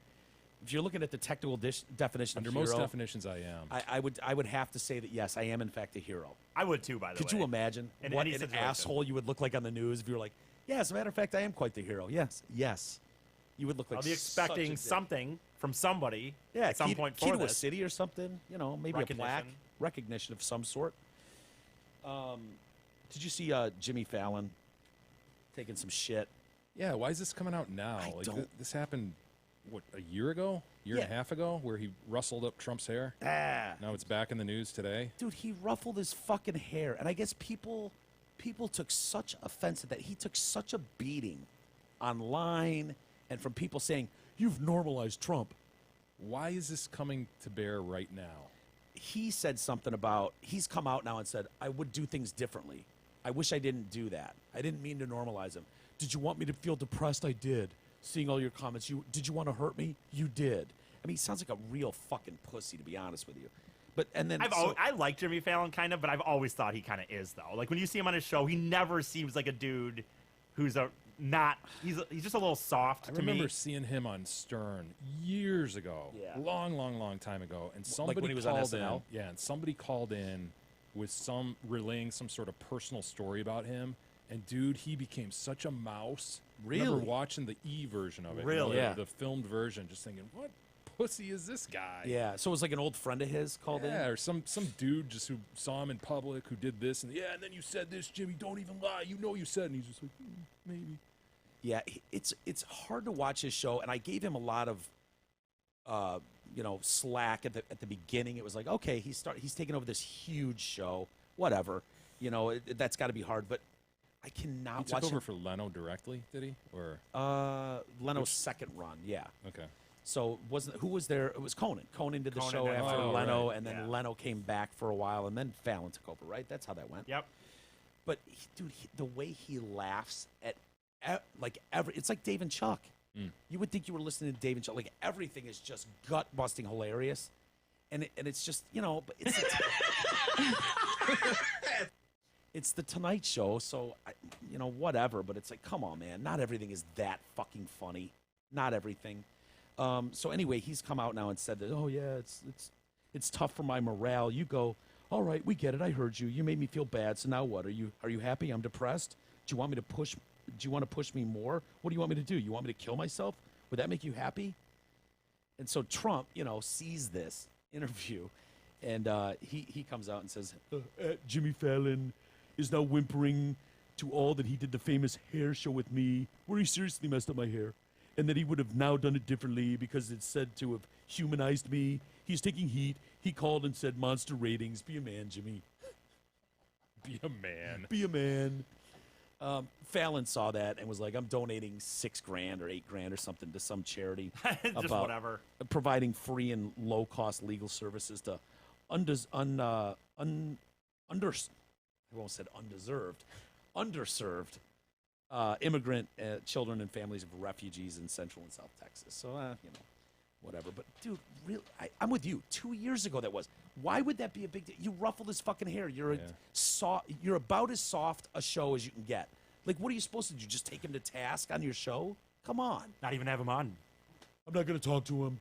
looking at the technical definition Under of most hero, definitions, I am. I would have to say that, yes, I am, in fact, a hero. I would, too, by the way. Could you imagine In what any an situation. asshole you would look like on the news if you were like, yeah, as a matter of fact, I am quite the hero. Yes. You would look like I'll be expecting something from somebody Yeah, at some key, point key for to a this. city or something. You know, maybe a plaque, Recognition. recognition of some sort. Did you see Jimmy Fallon taking some shit? Yeah, why is this coming out now? I Like don't- this happened, what, a year ago? Year and a half ago, where he rustled up Trump's hair? Now it's back in the news today. Dude, he ruffled his fucking hair, and I guess people took such offense at that. He took such a beating online and from people saying, "You've normalized Trump." Why is this coming to bear right now? He said something about, he's come out now and said, "I would do things differently. I wish I didn't do that. I didn't mean to normalize him. Did you want me to feel depressed? I did. Seeing all your comments. Did you want to hurt me? You did." I mean, he sounds like a real fucking pussy, to be honest with you. But and then I like Jimmy Fallon kind of, but I've always thought he kind of is though. Like when you see him on his show, he never seems like a dude who's he's just a little soft I to remember me. seeing him on Stern years ago, Yeah. long time ago, and somebody when he was on called in. SNL? Yeah, and somebody called in with relaying some sort of personal story about him. And dude, he became such a mouse. I remember Really? watching the E version of it, Really? Yeah. the filmed version, just thinking, what pussy is this guy? yeah, so it was like an old friend of his called in. Yeah, or some dude just who saw him in public who did this, and and then you said this, Jimmy. Don't even lie. You know you said, and he's just like, maybe. Yeah, it's hard to watch his show, and I gave him a lot of, slack at the beginning. It was like, okay, he's taking over this huge show, whatever, that's got to be hard. But I He cannot took watch over him. for Leno directly, did he? Or Leno's second run, yeah. okay, So who was there? It was Conan. Conan did the Conan show did. after Oh, Leno, right. and then Yeah. Leno came back for a while, and then Fallon took over. Right? That's how that went. Yep. But dude, the way he laughs at it's like Dave and Chuck. You would think you were listening to Dave and Chuck. Like everything is just gut busting hilarious, and it's just but it's it's the Tonight Show, so whatever. But it's like, come on, man, not everything is that fucking funny. Not everything. So anyway, he's come out now and said that, oh yeah, it's tough for my morale. You go, all right, we get it. I heard you. You made me feel bad. So now what? Are you happy? I'm depressed. Do you want to push me more? What do you want me to do? You want me to kill myself? Would that make you happy? And so Trump, sees this interview, and he comes out and says, Jimmy Fallon is now whimpering to all that he did the famous hair show with me, where he seriously messed up my hair, and that he would have now done it differently because it's said to have humanized me. He's taking heat. He called and said, monster ratings. Be a man, Jimmy. be a man. Be a man. Fallon saw that and was like, I'm donating $6,000 or $8,000 or something to some charity Just about whatever. providing free and low cost legal services to underserved immigrant children and families of refugees in Central and South Texas. So, whatever. But, dude, I'm with you. 2 years ago that was. Why would that be a big deal? You ruffled his fucking hair. You're you're about as soft a show as you can get. Like, what are you supposed to do? Just take him to task on your show? Come on. Not even have him on. I'm not going to talk to him.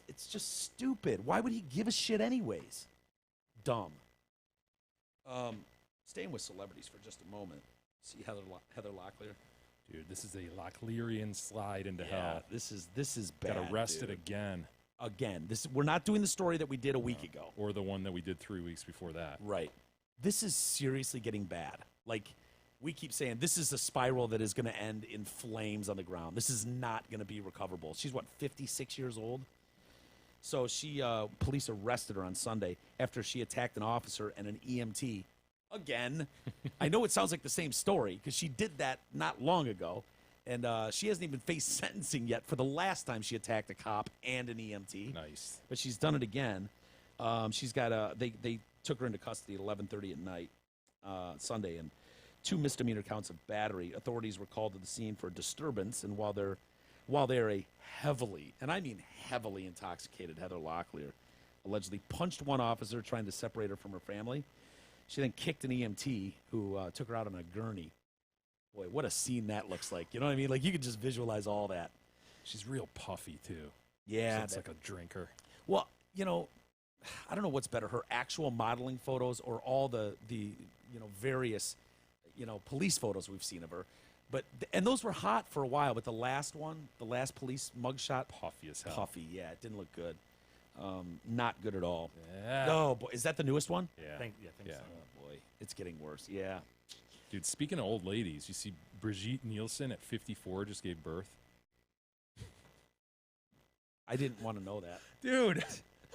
It's just stupid. Why would he give a shit anyways? Dumb. Staying with celebrities for just a moment. See Heather Locklear? Dude, this is a Locklearian slide into hell. This is bad. Got arrested dude. again. Again. We're not doing the story that we did a week ago. Or the one that we did 3 weeks before that. Right. This is seriously getting bad. Like, we keep saying this is a spiral that is going to end in flames on the ground. This is not going to be recoverable. She's, 56 years old? So police arrested her on Sunday after she attacked an officer and an EMT. Again. I know it sounds like the same story because she did that not long ago. And she hasn't even faced sentencing yet for the last time she attacked a cop and an EMT. Nice. But she's done it again. She's got they took her into custody at 11:30 at night Sunday, and 2 misdemeanor counts of battery. Authorities were called to the scene for disturbance, and while they're a heavily, and I mean heavily intoxicated Heather Locklear allegedly punched one officer trying to separate her from her family. She then kicked an EMT who took her out on a gurney. Boy, what a scene that looks like. You know what I mean? Like, you could just visualize all that. She's real puffy, too. Yeah. Looks like a drinker. Well, I don't know what's better, her actual modeling photos or all the various, police photos we've seen of her. But and those were hot for a while. But the last one, the last police mugshot, Puffy as hell. puffy. Yeah, it didn't look good. Not good at all. Yeah. Oh boy, is that the newest one? Yeah. I think Yeah. so. Oh boy, it's getting worse. Yeah. Dude, speaking of old ladies, you see Brigitte Nielsen at 54 just gave birth. I didn't want to know that. Dude,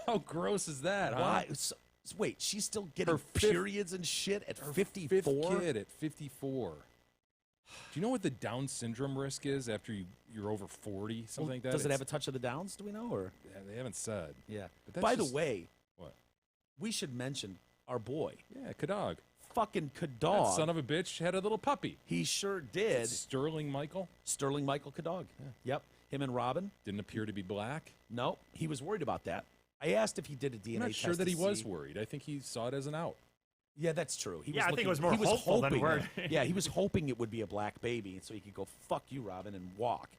how gross is that? Why? Huh? Wait, she's still getting Her fifth- periods and shit at Her 54? fifth kid at 54. Do you know what the Down syndrome risk is after you're over 40, something Well, like that? Does it have a It's- touch of the Downs? Do we know? Or Yeah, they haven't said. yeah. But that's By the just- way, What? we should mention our boy, Yeah, Kadog. fucking That Kadog. son of a bitch had a little puppy. He sure did. Sterling Michael Sterling Michael Kadog. Yep. Him and Robin. didn't appear to be black. No, he was worried about that. I asked if he did a DNA I'm not test. sure that to he was see- worried. I think he saw it as an out. Yeah, that's true. He Yeah, I was think it looking- was more he was hopeful than hoping worried. Yeah, he was hoping it would be a black baby, and so he could go "fuck you, Robin" and walk.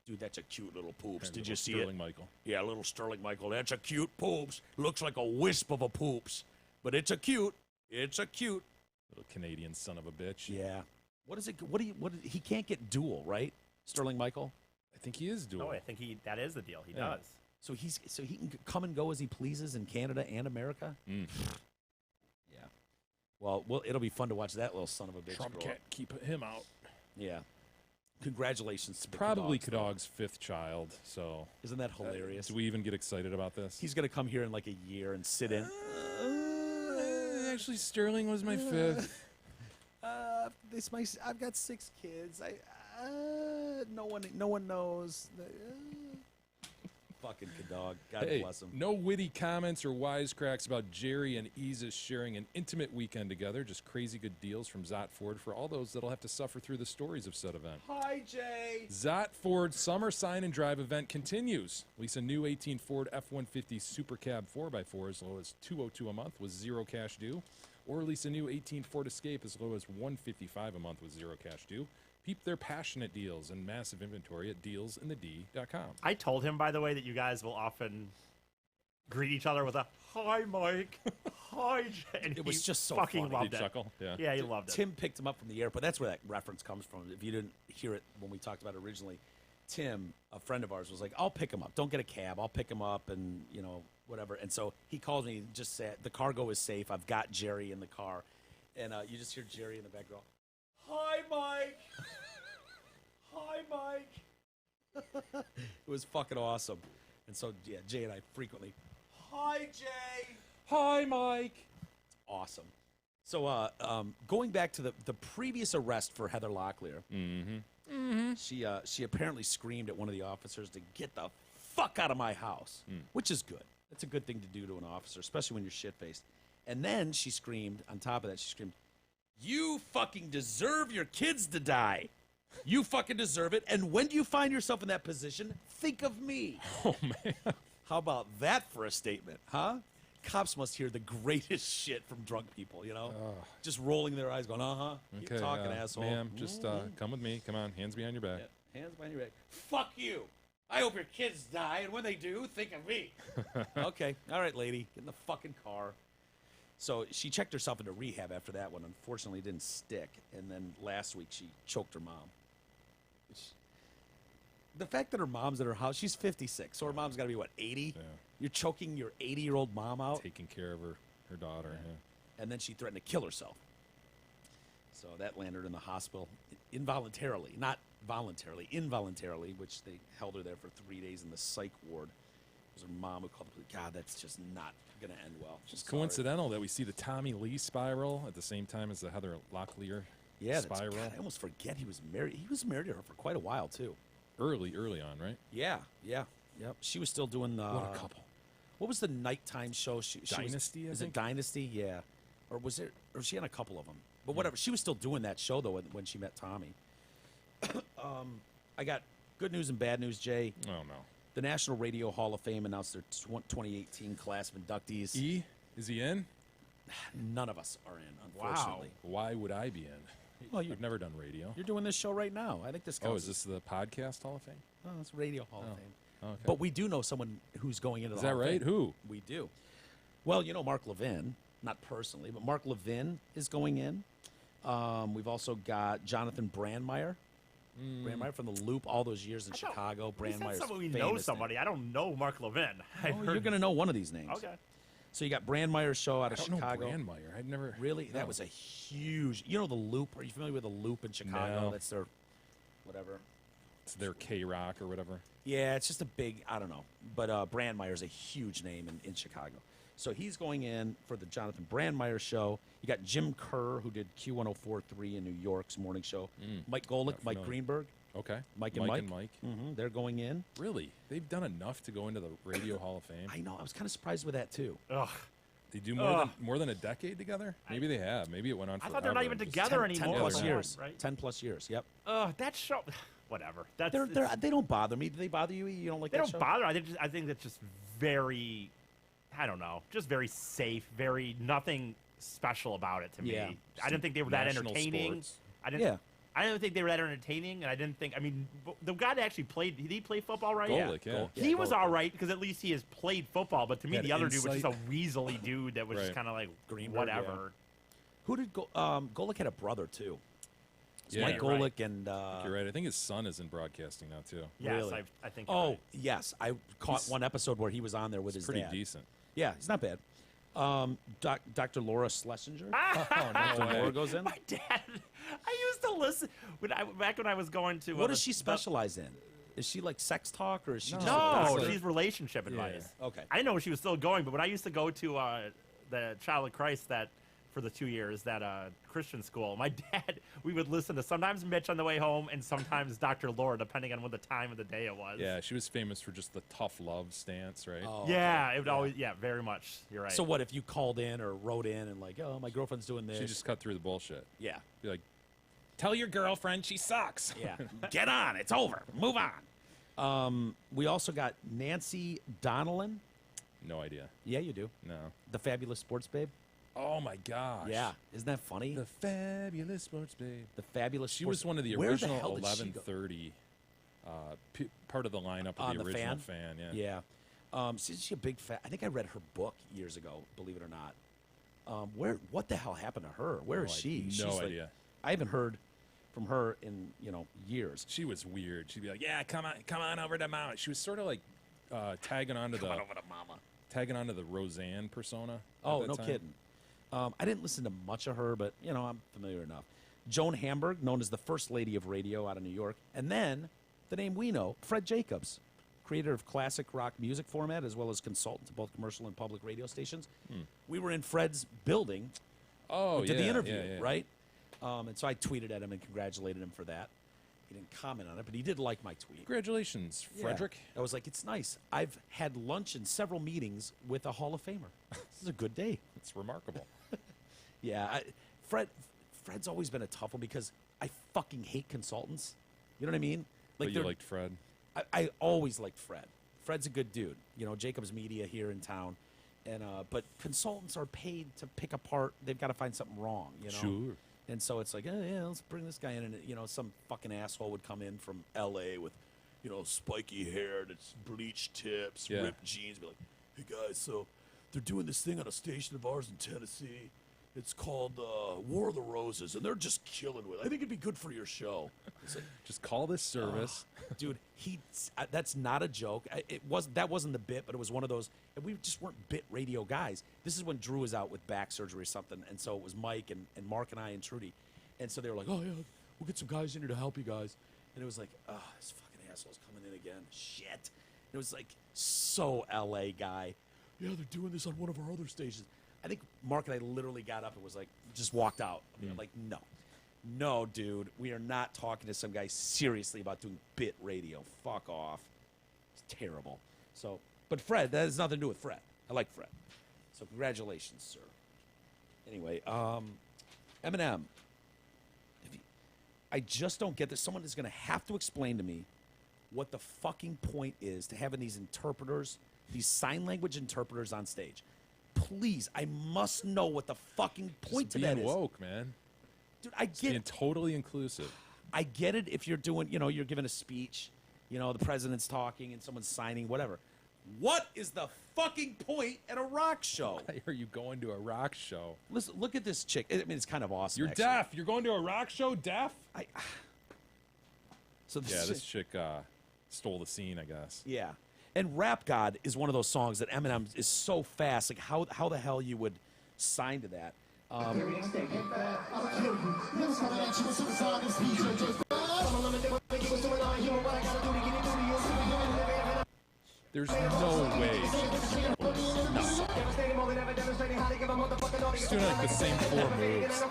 Dude, that's a cute little poops. And Did little you see Sterling it? Michael. Yeah, little Sterling Michael. That's a cute poops. Looks like a wisp of a poops, but it's a cute. It's a cute. Little Canadian son of a bitch. Yeah. What is it? He can't get dual, right? Sterling Michael. I think he is dual. No, I think that is the deal. He Yeah. does. So he can come and go as he pleases in Canada and America. Mm. Yeah. Well, it'll be fun to watch that little son of a bitch Trump grow can't up. keep him out. Yeah. Congratulations to the Probably Cadogs, though. Kadog's fifth child. So Isn't that hilarious? do we even get excited about this? He's gonna come here in like a year and sit in. Actually, Sterling was my fifth. I've got 6 kids. No one knows. Fucking Kadog. God Hey, bless him. no witty comments or wisecracks about Jerry and Isis sharing an intimate weekend together. Just crazy good deals from Zott Ford for all those that'll have to suffer through the stories of said event. Hi, Jay. Zott Ford Summer Sign and Drive event continues. Lease a new 18 Ford F-150 Super Cab 4x4 as low as $202 a month with zero cash due. Or lease a new 18 Ford Escape as low as $155 a month with zero cash due. Peep their passionate deals and massive inventory at dealsinthed.com. I told him, by the way, that you guys will often greet each other with a "Hi, Mike." "Hi, Jay." And It was he just so fucking funny. loved Did it. he chuckle? Yeah. Yeah, he loved it. Tim picked him up from the airport. That's where that reference comes from. If you didn't hear it when we talked about it originally, Tim, a friend of ours, was like, "I'll pick him up. Don't get a cab. I'll pick him up, and whatever." And so he calls me and just said, "The cargo is safe. I've got Jerry in the car," and you just hear Jerry in the back go, "Hi, Mike." Hi, Mike. It was fucking awesome. And so, yeah, Jay and I frequently, "Hi, Jay." Hi, Mike. Awesome. So, going back to the previous arrest for Heather Locklear, she apparently screamed at one of the officers to get the fuck out of my house, which is good. That's a good thing to do to an officer, especially when you're shit-faced. And then she screamed, on top of that, she screamed, "You fucking deserve your kids to die. You fucking deserve it. And when you find yourself in that position, think of me." Oh, man. How about that for a statement, huh? Cops must hear the greatest shit from drunk people, Just rolling their eyes, going, "Uh-huh, keep talking, asshole." Ma'am, just come with me. Come on, hands behind your back. Yeah, hands behind your back. "Fuck you. I hope your kids die, and when they do, think of me." Okay, all right, lady, get in the fucking car. So she checked herself into rehab after that one. Unfortunately, it didn't stick. And then last week, she choked her mom. The fact that her mom's at her house, she's 56, so her mom's got to be, what, 80? Yeah. You're choking your 80-year-old mom out? Taking care of her daughter. Yeah. And then she threatened to kill herself. So that landed her in the hospital involuntarily, not voluntarily, involuntarily, which they held her there for 3 days in the psych ward. It was her mom who called the police. God, that's just not going to end well. Just Sorry. coincidental that we see the Tommy Lee spiral at the same time as the Heather Locklear spiral. God, I almost forget he was married. He was married to her for quite a while, too. Early on, right? Yeah. She was still doing What a couple. What was the nighttime show? She Dynasty, I Is it think? Dynasty? Yeah. Or was she on a couple of them? But whatever. She was still doing that show, though, when she met Tommy. I got good news and bad news, Jay. Oh, no. The National Radio Hall of Fame announced their 2018 class of inductees. E? Is he in? None of us are in, unfortunately. Why would I be in? Well, I've never done radio. You're doing this show right now. I think this counts. Oh, is this the podcast Hall of Fame? Oh, it's Radio Hall of Fame. Okay. But we do know someone who's going into Is the that Hall of right? Fame. Who? We do. Well, Mark Levin, not personally, but Mark Levin is going in. We've also got Jonathan Brandmeier. Brandmeier from the Loop all those years in Chicago. Brandmeier's we know somebody. I don't know Mark Levin. Oh, you're going to know one of these names. Okay. So you got Brandmeier's show out of I don't Chicago. know Brandmeier. I'd never. Really? No. That was a huge. You know the Loop? Are you familiar with the Loop in Chicago? No. That's their whatever. It's their K-Rock or whatever. Yeah, it's just a big, I don't know. But Brandmeier's a huge name in Chicago. So he's going in for the Jonathan Brandmeier show. You got Jim Kerr, who did Q1043 in New York's morning show. Mike Golick, Not Mike familiar. Greenberg. Okay. Mike and Mike. Mike. They're going in. Really? They've done enough to go into the Radio Hall of Fame? I know. I was kind of surprised with that, too. Ugh. They do more than a decade together? Maybe they have. Maybe it went on I forever. thought they're not even together 10 anymore. plus they're years. Right? 10 plus years, yep. That show, whatever. That's They don't bother me. Do they bother you? You don't like they that don't show? bother. I think that's just very, I don't know, just very safe. Very nothing special about it to me. Yeah. I didn't think they were that National entertaining. sports. I didn't. Yeah. I didn't think they were that entertaining, and I didn't think. I mean, the guy that actually played. Did he play football, right? Golick, yeah. He was all right because at least he has played football. But to me, Had the other dude was just insight. a weaselly dude that was just Right. kind of like Greenberg, whatever. Who did Golick had a brother, too. It's Yeah, Mike you're Golick and... You're right. I think his son is in broadcasting now, too. Yes, Really? I think. you're Oh, right. yes. I caught He's- one episode where he was on there with It's his pretty dad. decent. Yeah, he's not bad. Dr. Laura Schlesinger. Oh, no way. Laura goes in. My dad. I used to listen back when I was going to. What does she specialize in? Is she like sex talk or is she just a No, doctor? she's relationship advice. Okay. I didn't know she was still going, but when I used to go to the Child of Christ for the 2 years, that Christian school, my dad, we would listen to sometimes Mitch on the way home and sometimes Dr. Laura, depending on what the time of the day it was. Yeah, she was famous for just the tough love stance, right? Oh, Yeah, okay. it would always, very much. You're right. So what if you called in or wrote in and like, oh, my girlfriend's doing this? She just cut through the bullshit. Yeah. Be like, tell your girlfriend she sucks. Yeah. Get on. It's over. Move on. We also got Nancy Donnellan. No idea. Yeah, you do. No. The Fabulous Sports Babe. Oh my gosh. Yeah. Isn't that funny? The fabulous sports babe. The Fabulous She Sports was one of the Where original hell did she go? 11:30 part of the lineup of On the the original Fan? fan. Yeah. Isn't she a big fan? I think I read her book years ago, believe it or not. What the hell happened to her? Where is Oh, I she? have She's no like- idea. I haven't heard from her in, years. She was weird. She'd be like, "Yeah, come on over to Mount." She was sort of like tagging onto the Roseanne persona. at Oh, that no time. kidding. I didn't listen to much of her, but, I'm familiar enough. Joan Hamburg, known as the First Lady of Radio out of New York. And then, the name we know, Fred Jacobs, creator of classic rock music format, as well as consultant to both commercial and public radio stations. We were in Fred's building. Oh, We did yeah, the interview, yeah, yeah. right? And so I tweeted at him and congratulated him for that. He didn't comment on it, but he did like my tweet. Congratulations, Yeah. Frederick. I was like, it's nice. I've had lunch and several meetings with a Hall of Famer. This is a good day. It's remarkable. Yeah, Fred's always been a tough one because I fucking hate consultants. You know what I mean? But you they're- liked Fred. I always liked Fred. Fred's a good dude. Jacobs Media here in town, and but consultants are paid to pick apart. They've got to find something wrong. Sure. And so it's like, yeah, let's bring this guy in, and some fucking asshole would come in from L.A. with, spiky hair, that's bleached tips, Yeah. ripped jeans, be like, hey guys, so they're doing this thing on a station of ours in Tennessee. It's called War of the Roses, and they're just killing with it. I think it'd be good for your show. It's like, Just call this service. dude, that's not a joke. That wasn't the bit, but it was one of those. And we just weren't bit radio guys. This is when Drew was out with back surgery or something, and so it was Mike and Mark and I and Trudy, and so they were like, oh yeah, we'll get some guys in here to help you guys, and it was like, oh, this fucking asshole's coming in again. Shit. And it was like so LA guy. Yeah, they're doing this on one of our other stations. I think Mark and I literally got up and was like, just walked out. I mean, like, no, dude, we are not talking to some guy seriously about doing bit radio. Fuck off. It's terrible. So, but Fred, that has nothing to do with Fred. I like Fred. So, congratulations, sir. Anyway, Eminem. I just don't get this. Someone is going to have to explain to me what the fucking point is to having these interpreters, these sign language interpreters on stage. Please, I must know what the fucking point Just to that being is. woke, man. Dude, I Just get being totally inclusive. I get it if you're doing, you're giving a speech, the president's talking and someone's signing, whatever. What is the fucking point at a rock show? Why are you going to a rock show? Listen, look at this chick. I mean, it's kind of awesome. You're actually. deaf. You're going to a rock show deaf? So This chick stole the scene, I guess. Yeah. And Rap God is one of those songs that Eminem is so fast. Like, how the hell you would sign to that? There's no way. She's doing like the same 4 moves.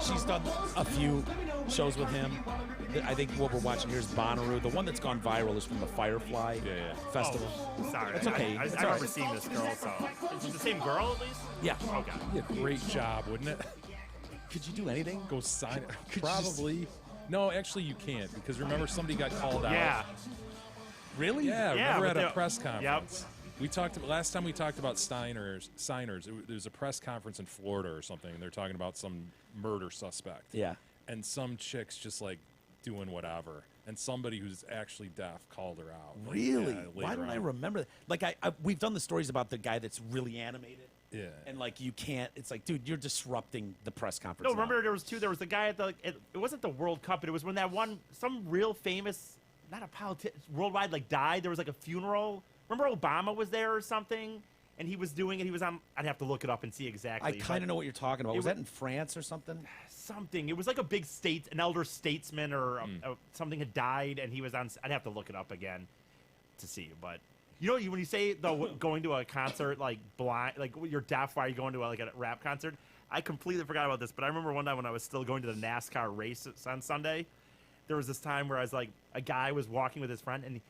She's done a few shows with him. I think what we're watching here is Bonnaroo. The one that's gone viral is from the Firefly Festival. Oh, sorry. It's okay. I remember seeing this girl, so. Is it the same girl, at least? Yeah. Okay. Be a great job, wouldn't it? Could you do anything? Go sign it. Probably. No, actually, you can't because remember somebody got called out. Yeah. Really? Yeah. Yeah, Remember but at a press conference. Yep. We talked last time we talked about signers. There was a press conference in Florida or something, and they're talking about some murder suspect. Yeah. And some chicks just like doing whatever, and somebody who's actually deaf called her out. Like, Really? yeah, Why later don't I on. remember that? Like, we've done the stories about the guy that's really animated. Yeah. And, like, you can't. It's like, dude, you're disrupting the press conference. No, now. remember there was two. There was the guy at the. It wasn't the World Cup, but it was when that one, some real famous, not a politician, worldwide, like died. There was like a funeral. Remember Obama was there or something, and he was doing it. He was on. I'd have to look it up and see exactly. I kind of know what you're talking about. Was that in France or something? Something. It was like a big an elder statesman or something had died, and he was on. I'd have to look it up again to see. But you know, when you say going to a concert like blind, like you're deaf, why are you going to a rap concert? I completely forgot about this, but I remember one night when I was still going to the NASCAR race on Sunday. There was this time where I was like, a guy was walking with his friend, and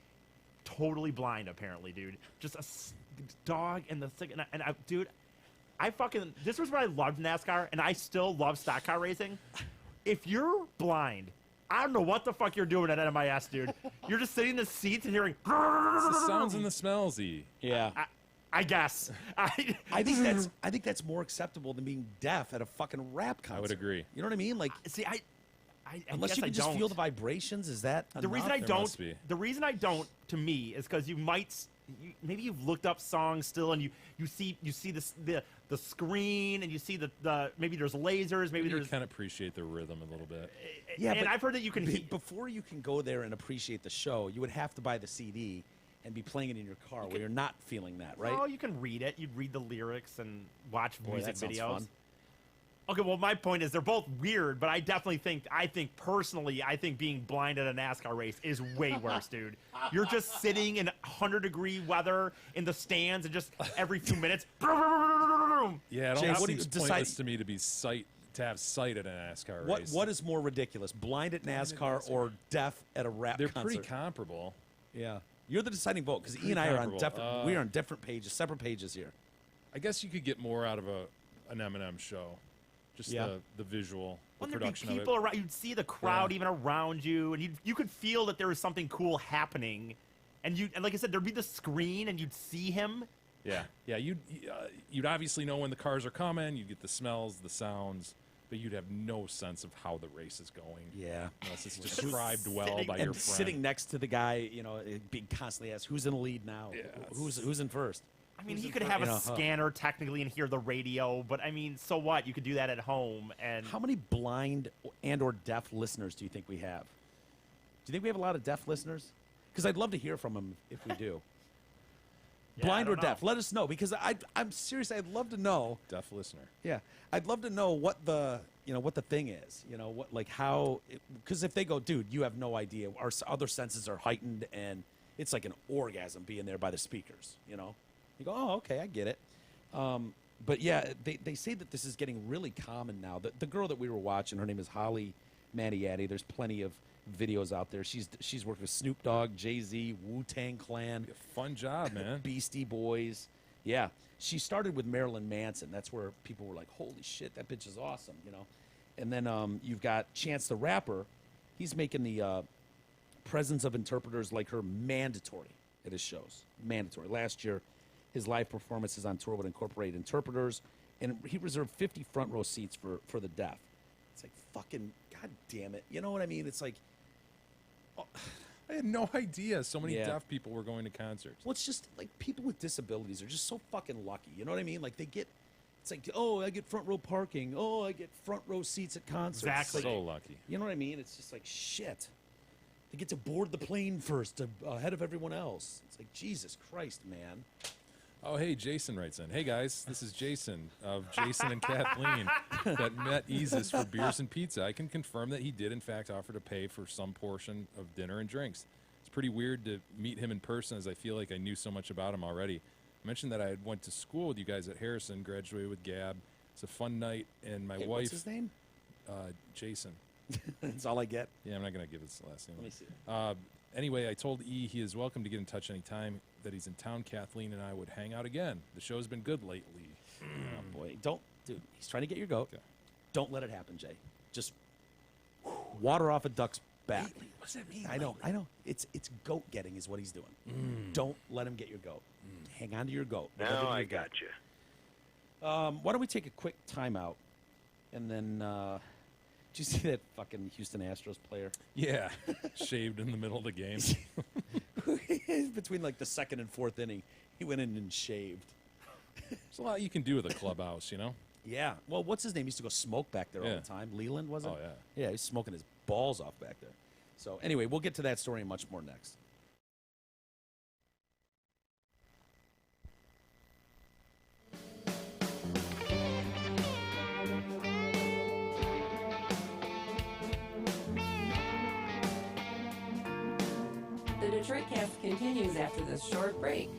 totally blind, apparently, dude. Just a dog and dude. This was where I loved NASCAR, and I still love stock car racing. If you're blind, I don't know what the fuck you're doing at NMIS, dude. You're just sitting in the seats and hearing. It's the sounds and the smells. Yeah. I guess. I think that's more acceptable than being deaf at a fucking rap concert. I would agree. You know what I mean? Like, See, unless guess you I can just don't. feel the vibrations, is that The reason I There don't, must be. the reason I don't, to me, is because maybe you've looked up songs still, and you see the screen, and you see the maybe there's lasers, maybe You there's. can appreciate the rhythm a little bit. Yeah, and but I've heard that you can. before you can go there and appreciate the show, you would have to buy the CD and be playing it in your car where you're not feeling that, right? Oh, you can read it. You'd read the lyrics and watch Boy, music that sounds videos. fun. Okay, well, my point is they're both weird, but I definitely think being blind at a NASCAR race is way worse, dude. You're just sitting in 100-degree weather in the stands, and just every few minutes. Yeah, it Jay, almost what do you seems decide- pointless to me to have sight at a NASCAR race. What is more ridiculous, blind at NASCAR or deaf at a rap They're concert? pretty comparable. Yeah, you're the deciding vote because E Pretty and I are on comparable. we are on different pages, separate pages here. I guess you could get more out of an Eminem show. Just Yeah. the visual, the When there'd be production of people it. around, you'd see the crowd Yeah. even around you, and you could feel that there was something cool happening. And like I said, there'd be the screen, and you'd see him. Yeah, you'd obviously know when the cars are coming. You get the smells, the sounds, but you'd have no sense of how the race is going. Yeah. Unless it's described well by And your friend. sitting next to the guy, being constantly asked, "Who's in the lead now? Yeah, Who's in first?" I mean, he could have a scanner technically and hear the radio, but I mean, so what? You could do that at home. And How many blind and or deaf listeners do you think we have? Do you think we have a lot of deaf listeners? Because I'd love to hear from them if we do. Yeah, Blind I or don't know. deaf? Let us know because I'm serious. I'd love to know. Deaf listener. Yeah, I'd love to know what the thing is. Because if they go, dude, you have no idea. Our other senses are heightened, and it's like an orgasm being there by the speakers. You go, oh, okay, I get it. But yeah, they say that this is getting really common now. The girl that we were watching, her name is Holly Maniatti. There's plenty of videos out there. She's worked with Snoop Dogg, Jay-Z, Wu-Tang Clan, Fun job, man. Beastie Boys. Yeah, she started with Marilyn Manson. That's where people were like, holy shit, that bitch is awesome, And then you've got Chance the Rapper. He's making the presence of interpreters like her mandatory at his shows. Mandatory. Last year, his live performances on tour would incorporate interpreters, and he reserved 50 front row seats for the deaf. It's like, fucking, god damn it. You know what I mean? It's like... Oh, I had no idea so many Yeah. deaf people were going to concerts. Well, it's just like people with disabilities are just so fucking lucky. You know what I mean? Like they get, it's like, oh, I get front row parking. Oh, I get front row seats at concerts. Exactly. It's like, So lucky. you know what I mean? It's just like shit. They get to board the plane first ahead of everyone else. It's like, Jesus Christ, man. Oh, hey, Jason writes in. Hey, guys, this is Jason of Jason and Kathleen that met Isis for beers and pizza. I can confirm that he did, in fact, offer to pay for some portion of dinner and drinks. It's pretty weird to meet him in person, as I feel like I knew so much about him already. I mentioned that I had went to school with you guys at Harrison, graduated with Gab. It's a fun night, and my Hey, wife... what's his name? Jason. That's all I get. Yeah, I'm not going to give his last name. Let me see. Anyway, I told E he is welcome to get in touch anytime that he's in town. Kathleen and I would hang out again. The show's been good lately. Oh, boy. Dude, he's trying to get your goat. Okay. Don't let it happen, Jay. Just water off a duck's back. What does that mean? I know. It's goat getting is what he's doing. Don't let him get your goat. Hang on to your goat. Now I got you. Why don't we take a quick timeout, and then did you see that fucking Houston Astros player? Yeah, shaved in the middle of the game. Between like the second and fourth inning, he went in and shaved. There's a lot you can do with a clubhouse, you know? Yeah. Well, what's his name? He used to go smoke back there all Yeah. the time. Leland, was it? Oh, yeah. Yeah, he was smoking his balls off back there. So anyway, we'll get to that story and much more next. The Detroit Cast continues after this short break.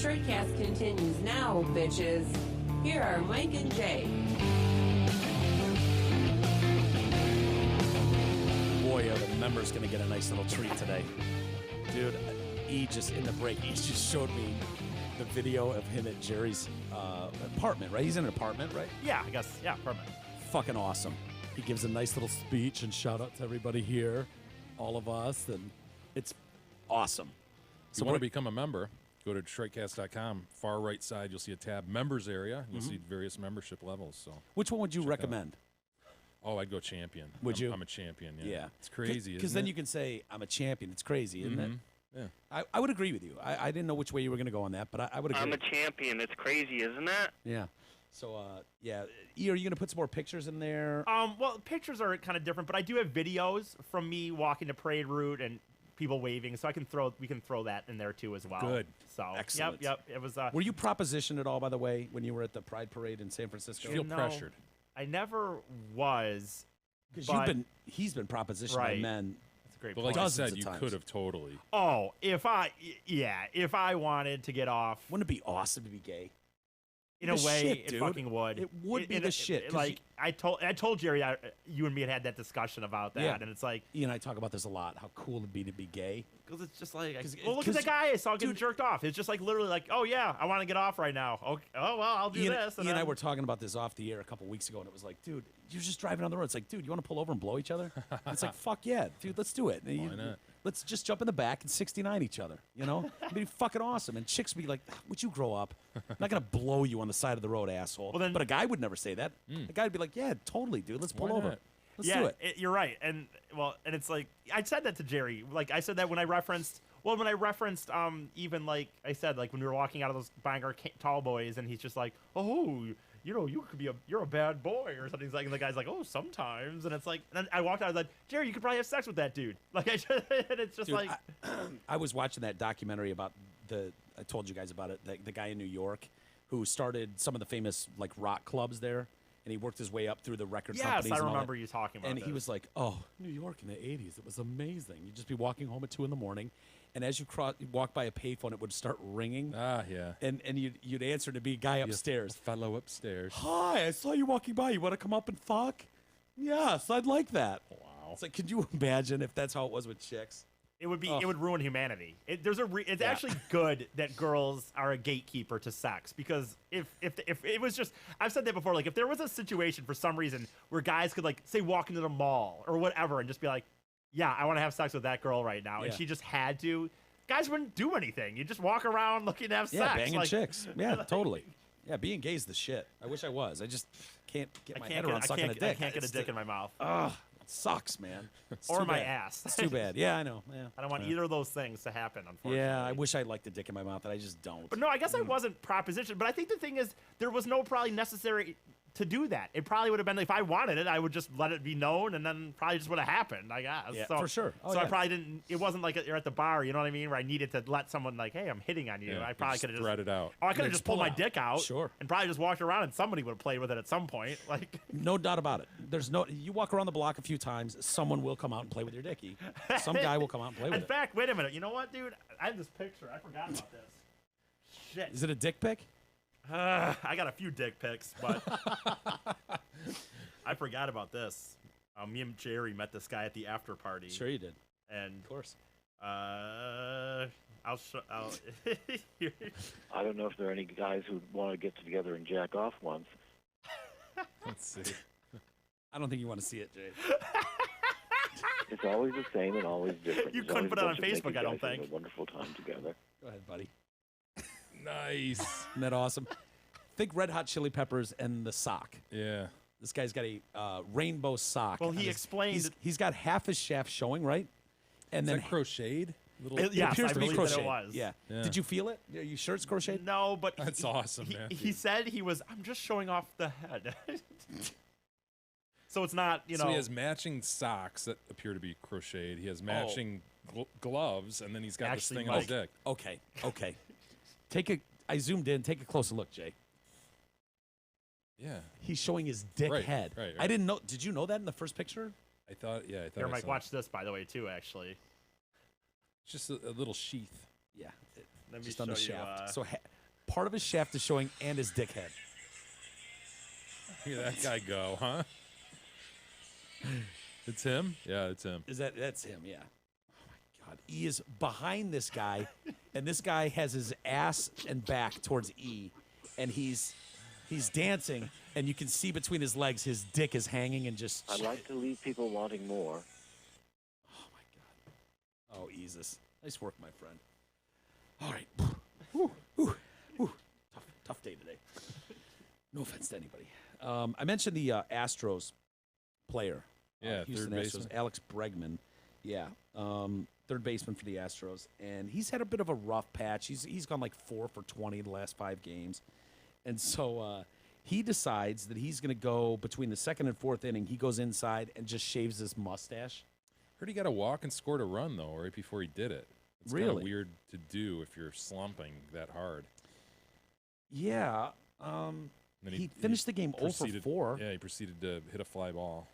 Detroit Cast continues now, bitches. Here are Mike and Jay. Boy, are the members going to get a nice little treat today. Dude, in the break, he just showed me the video of him at Jerry's apartment, right? He's in an apartment, right? Yeah, I guess. Yeah, apartment. Fucking awesome. He gives a nice little speech and shout out to everybody here, all of us, and it's awesome. If you want to become a member, go to DetroitCast.com. Far right side, you'll see a tab, Members Area. You'll see various membership levels. So, which one would you recommend? Oh, I'd go champion. Would you? I'm a champion, yeah. Yeah. It's crazy, Because then you can say, I'm a champion. It's crazy, isn't it? Yeah. I would agree with you. I didn't know which way you were going to go on that, but I would agree. I'm a champion. It's crazy, isn't it? Yeah. So, yeah. E, are you going to put some more pictures in there? Well, pictures are kind of different, but I do have videos from me walking the parade route and people waving, so we can throw that in there too as well. Good. So, Excellent. Yep. It was. Were you propositioned at all, by the way, when you were at the Pride Parade in San Francisco? You feel pressured. I never was. Because he's been propositioned by men. That's a great But point. like I Dozens said, of you times. could have totally. Oh, if I wanted to get off, Wouldn't it be awesome to be gay? in a the way, shit, it dude. fucking would. It would be the shit, 'cause Like I told Jerry, you and me had that discussion about that, Yeah. and it's like, E and I talk about this a lot, how cool it'd be to be gay. because it's just like, Cause- look at the 'cause- guy I saw getting dude- jerked off. It's just like literally like, oh yeah, I want to get off right now. Okay, oh well, I'll do E this. and I then- were talking about this off the air a couple weeks ago, and it was like, dude, you're just driving on the road. It's like, dude, you want to pull over and blow each other? And it's like, fuck yeah, dude, let's do it. Why not? Let's just jump in the back and 69 each other, you know? It'd be fucking awesome. And chicks would be like, would you grow up? I'm not going to blow you on the side of the road, asshole. Well, then- but a guy would never say that. A guy would be like, yeah, totally, dude, let's pull Why over. not? Let's yeah, do it. You're right, and it's like I said that to Jerry. Like I said that when I referenced, even like I said, like when we were walking out of those banger tall boys, and he's just like, oh, you know, you're a bad boy or something. Like, and the guy's like, oh, sometimes, and it's like, and then I walked out, I was like, Jerry, you could probably have sex with that dude. Like and it's just Dude, like, I was watching that documentary about I told you guys about it, the guy in New York who started some of the famous like rock clubs there, and he worked his way up through the record companies. yes, I and all remember that. you talking about. And he this. was like, "Oh, New York in the '80s, it was amazing. You'd just be walking home at 2 a.m, and as you walk by a payphone, it would start ringing, Ah, yeah. and you'd answer to be a guy upstairs. Fellow upstairs. Hi, I saw you walking by. You want to come up and fuck? Yes, I'd like that. Wow. It's like, could you imagine if that's how it was with chicks? It would ruin humanity. It's actually good that girls are a gatekeeper to sex, because if it was just, I've said that before, like if there was a situation for some reason where guys could like say walk into the mall or whatever and just be like, yeah, I want to have sex with that girl right now, and Yeah. she just had to, guys wouldn't do anything. You just walk around looking to have Yeah, sex. banging like, chicks. Yeah, totally. Yeah, being gay is the shit. I wish I was. I just can't get my head around sucking a dick. I can't get a It's dick in my mouth Ugh, it sucks, man. It's or too my bad. ass. It's too bad. Yeah, I know. Yeah. I don't want either of those things to happen, unfortunately. Yeah, I wish I liked a dick in my mouth, but I just don't. But no, I guess I wasn't propositioned. But I think the thing is, there was no probably necessary to do that. It probably would have been, if I wanted it, I would just let it be known, and then probably just would have happened, I guess. Yeah, so, for sure. Oh, so I yeah. probably didn't, it wasn't like you're at the bar, you know what I mean, where I needed to let someone like, hey, I'm hitting on you. Yeah, I you probably just could have thread it out. Oh, I could have Yeah, just pull pulled my it out. dick out. Sure. And probably just walked around, and somebody would have played with it at some point. Like, No doubt about it. You walk around the block a few times, someone will come out and play with your dickie. Some guy will come out and play with in it. fact, wait a minute. You know what, dude? I have this picture. I forgot about this. Shit. Is it a dick pic? I got a few dick pics, but I forgot about this. Me and Jerry met this guy at the after party. Sure you did. And Of course. I'll I don't know if there are any guys who want to get together and jack off once. Let's see. I don't think you want to see it, Jay. It's always the same and always different. You There's couldn't always put a it on bunch of naked Facebook, I don't guys having think. A wonderful time together. Go ahead, buddy. Nice. Isn't that awesome? Think Red Hot Chili Peppers and the sock. Yeah. This guy's got a rainbow sock. Well, on he his- explained- He's got half his shaft showing, right? And Is then that crocheted? Little. It- it yes, appears I to be believe that it crocheted. was. Yeah. Yeah. Did you feel it? Are you sure it's crocheted? no, but That's awesome, man. He said I'm just showing off the head. So it's not, So he has matching socks that appear to be crocheted. He has matching gloves, and then he's got Actually, this thing on his Mike- dick. Okay. I zoomed in. Take a closer look, Jay. Yeah. He's showing his dick Right, head. right. I didn't know. Did you know that in the first picture? I thought Here, I Mike, saw watch it. this, by the way, too, actually. It's just a little sheath. Yeah. Let me Just on the show you, shaft. So part of his shaft is showing and his dick head. Look at that guy go, huh? It's him? Yeah, it's him. That's him, yeah. Oh my God. E is behind this guy, and this guy has his ass and back towards E, and he's dancing, and you can see between his legs his dick is hanging and just. I like to leave people wanting more. Oh my God. Oh, Jesus. Nice work, my friend. All right. Whew. Tough day today. No offense to anybody. I mentioned the Astros player. Yeah, Houston third Astros, baseman. Alex Bregman. Yeah, third baseman for the Astros, and he's had a bit of a rough patch. He's gone like 4 for 20 the last 5 games, and so he decides that he's going to go between the 2nd and 4th inning. He goes inside and just shaves his mustache. Heard he got a walk and scored a run, though, right before he did it. It's kind Really? of weird to do if you're slumping that hard. Yeah. And then He finished the game 0 for 4. Yeah, he proceeded to hit a fly ball.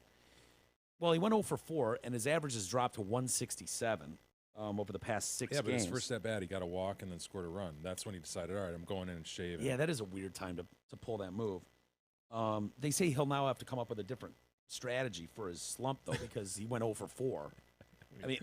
Well, he went 0 for 4, and his average has dropped to 167 over the past 6 Yeah, but games. his first at bat, he got a walk and then scored a run. That's when he decided, all right, I'm going in and shaving. Yeah, that is a weird time to pull that move. They say he'll now have to come up with a different strategy for his slump, though, because he went 0 for 4. I mean,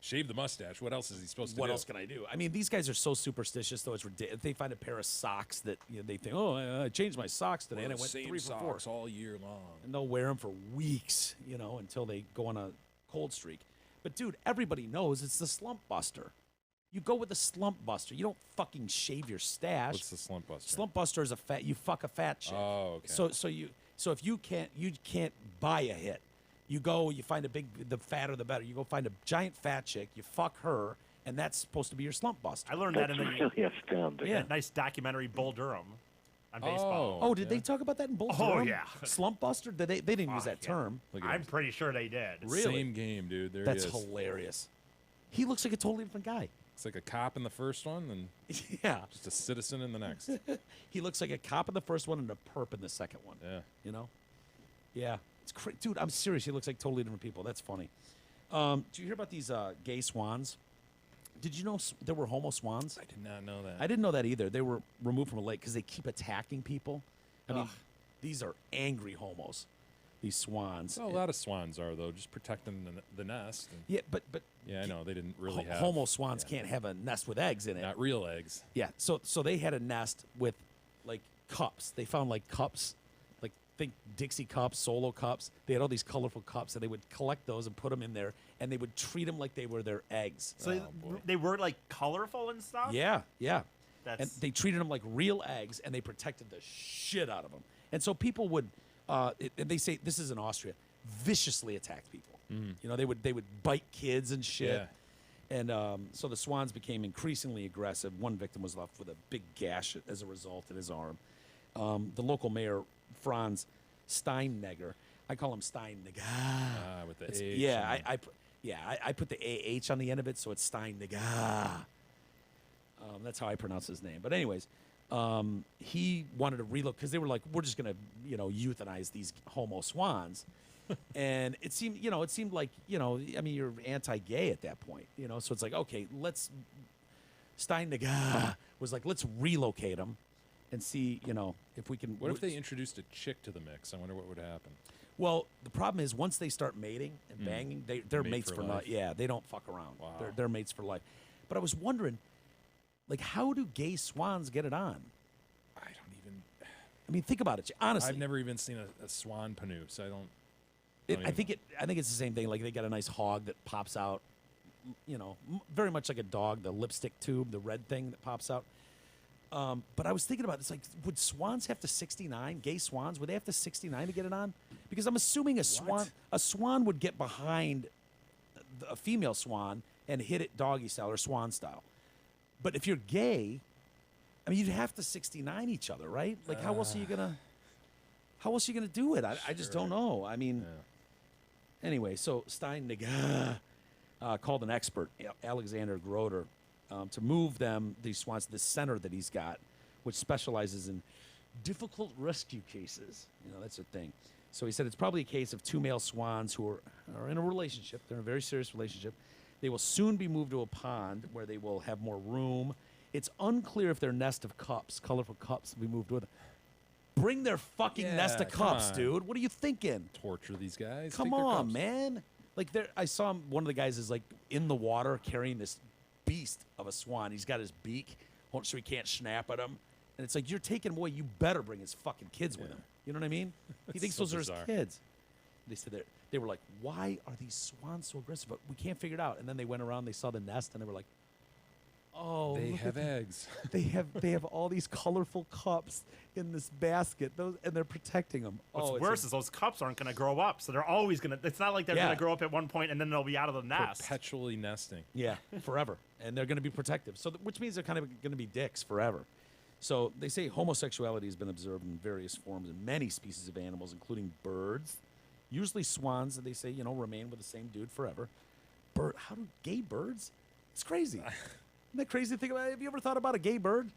Shave the mustache. What else is he supposed to do? what else can I do? I mean, these guys are so superstitious, though. It's ridiculous. If they find a pair of socks that they think, oh, I changed my socks today, and I went same 3 for 4. socks all year long. And they'll wear them for weeks, until they go on a cold streak. But, dude, everybody knows it's the slump buster. You go with the slump buster. You don't fucking shave your stash. What's the slump buster? Slump buster is you fuck a fat chick. Oh, okay. So if you can't buy a hit. You go, you find the fatter the better. You go find a giant fat chick, you fuck her, and that's supposed to be your slump buster. I learned That's that in really astounding. Yeah. that nice documentary Bull Durham on baseball. Oh, did they talk about that in Bull Oh, Durham? yeah. Slump buster? They didn't use that yeah. term. Look at I'm him. pretty sure they did. Really? Same game, dude. There That's he is. hilarious. He looks like a totally different guy. It's like a cop in the first one and Yeah. just a citizen in the next. He looks like a cop in the first one and a perp in the second one. Yeah. Yeah. It's dude, I'm serious. He looks like totally different people. That's funny. Did you hear about these gay swans? Did you know there were homo swans? I did not know that. I didn't know that either. They were removed from a lake because they keep attacking people. I mean, these are angry homos, these swans. Well, a lot of swans are, though, just protecting the nest. And, Yeah, but yeah, I know. They didn't really have... homo swans can't have a nest with eggs in it. Not real eggs. Yeah, so they had a nest with like cups. They found like cups, like think Dixie cups, Solo cups. They had all these colorful cups, and they would collect those and put them in there, and they would treat them like they were their eggs. So they were like colorful and stuff? Yeah. And That's they treated them like real eggs, and they protected the shit out of them. And so people would, and they say this is in Austria, viciously attacked people. They would bite kids and shit. Yeah. And so the swans became increasingly aggressive. One victim was left with a big gash as a result in his arm. The local mayor, Franz Steinegger, I call him Steinegger. With the It's- H. yeah, and I put the AH on the end of it, so it's Steinegger. That's how I pronounce his name. But anyways, he wanted to relocate because they were like, we're just gonna, euthanize these homo swans. And it seemed like, I mean, you're anti-gay at that point, so it's like, okay, Steinegger was like, let's relocate them and see, if we can. What if they introduced a chick to the mix? I wonder what would happen. Well, the problem is once they start mating and banging, they're Mate mates for for life. life. Yeah, they don't fuck around. Wow. They're mates for life. But I was wondering, like, how do gay swans get it on? I don't even... I mean, think about it. Honestly, I've never even seen a swan panoose. I don't... I think it's the same thing. Like they got a nice hog that pops out, very much like a dog. The lipstick tube, the red thing that pops out. But I was thinking about it. It's like, would swans have to 69? Gay swans, would they have to 69 to get it on? Because I'm assuming a swan would get behind a female swan and hit it doggy style or swan style. But if you're gay, I mean, you'd have to 69 each other, right? Like, how else are you gonna do it? I just don't know. I mean, anyway, so Steinegger called an expert, Alexander Groder, to move these swans to the center that he's got, which specializes in difficult rescue cases. That's a thing. So he said it's probably a case of 2 male swans who are in a relationship. They're in a very serious relationship. They will soon be moved to a pond where they will have more room It's unclear if their nest of cups, colorful cups, will be moved with them. Bring their fucking nest of come cups, on. dude. What are you thinking? Torture these guys. Come Take their on, cups. man. Like I saw one of the guys is like in the water carrying this beast of a swan. He's got his beak, so he can't snap at him. And it's like, you're taking him away. You better bring his fucking kids with him. You know what I mean? He thinks so those are bizarre. his kids. They said they were like, why are these swans so aggressive? But we can't figure it out. And then they went around, they saw the nest, and they were like, oh, They look have at eggs. they have all these colorful cups in this basket, and they're protecting them. What's it's worse is those cups aren't going to grow up, so they're always going to. It's not like they're Yeah. going to grow up at one point and then they'll be out of the nest. Perpetually nesting. Yeah, forever. And they're going to be protective. So, which means they're kind of going to be dicks forever. So they say homosexuality has been observed in various forms in many species of animals, including birds. Usually swans, they say, remain with the same dude forever. How do gay birds? It's crazy. Isn't that crazy to think about? Have you ever thought about a gay bird?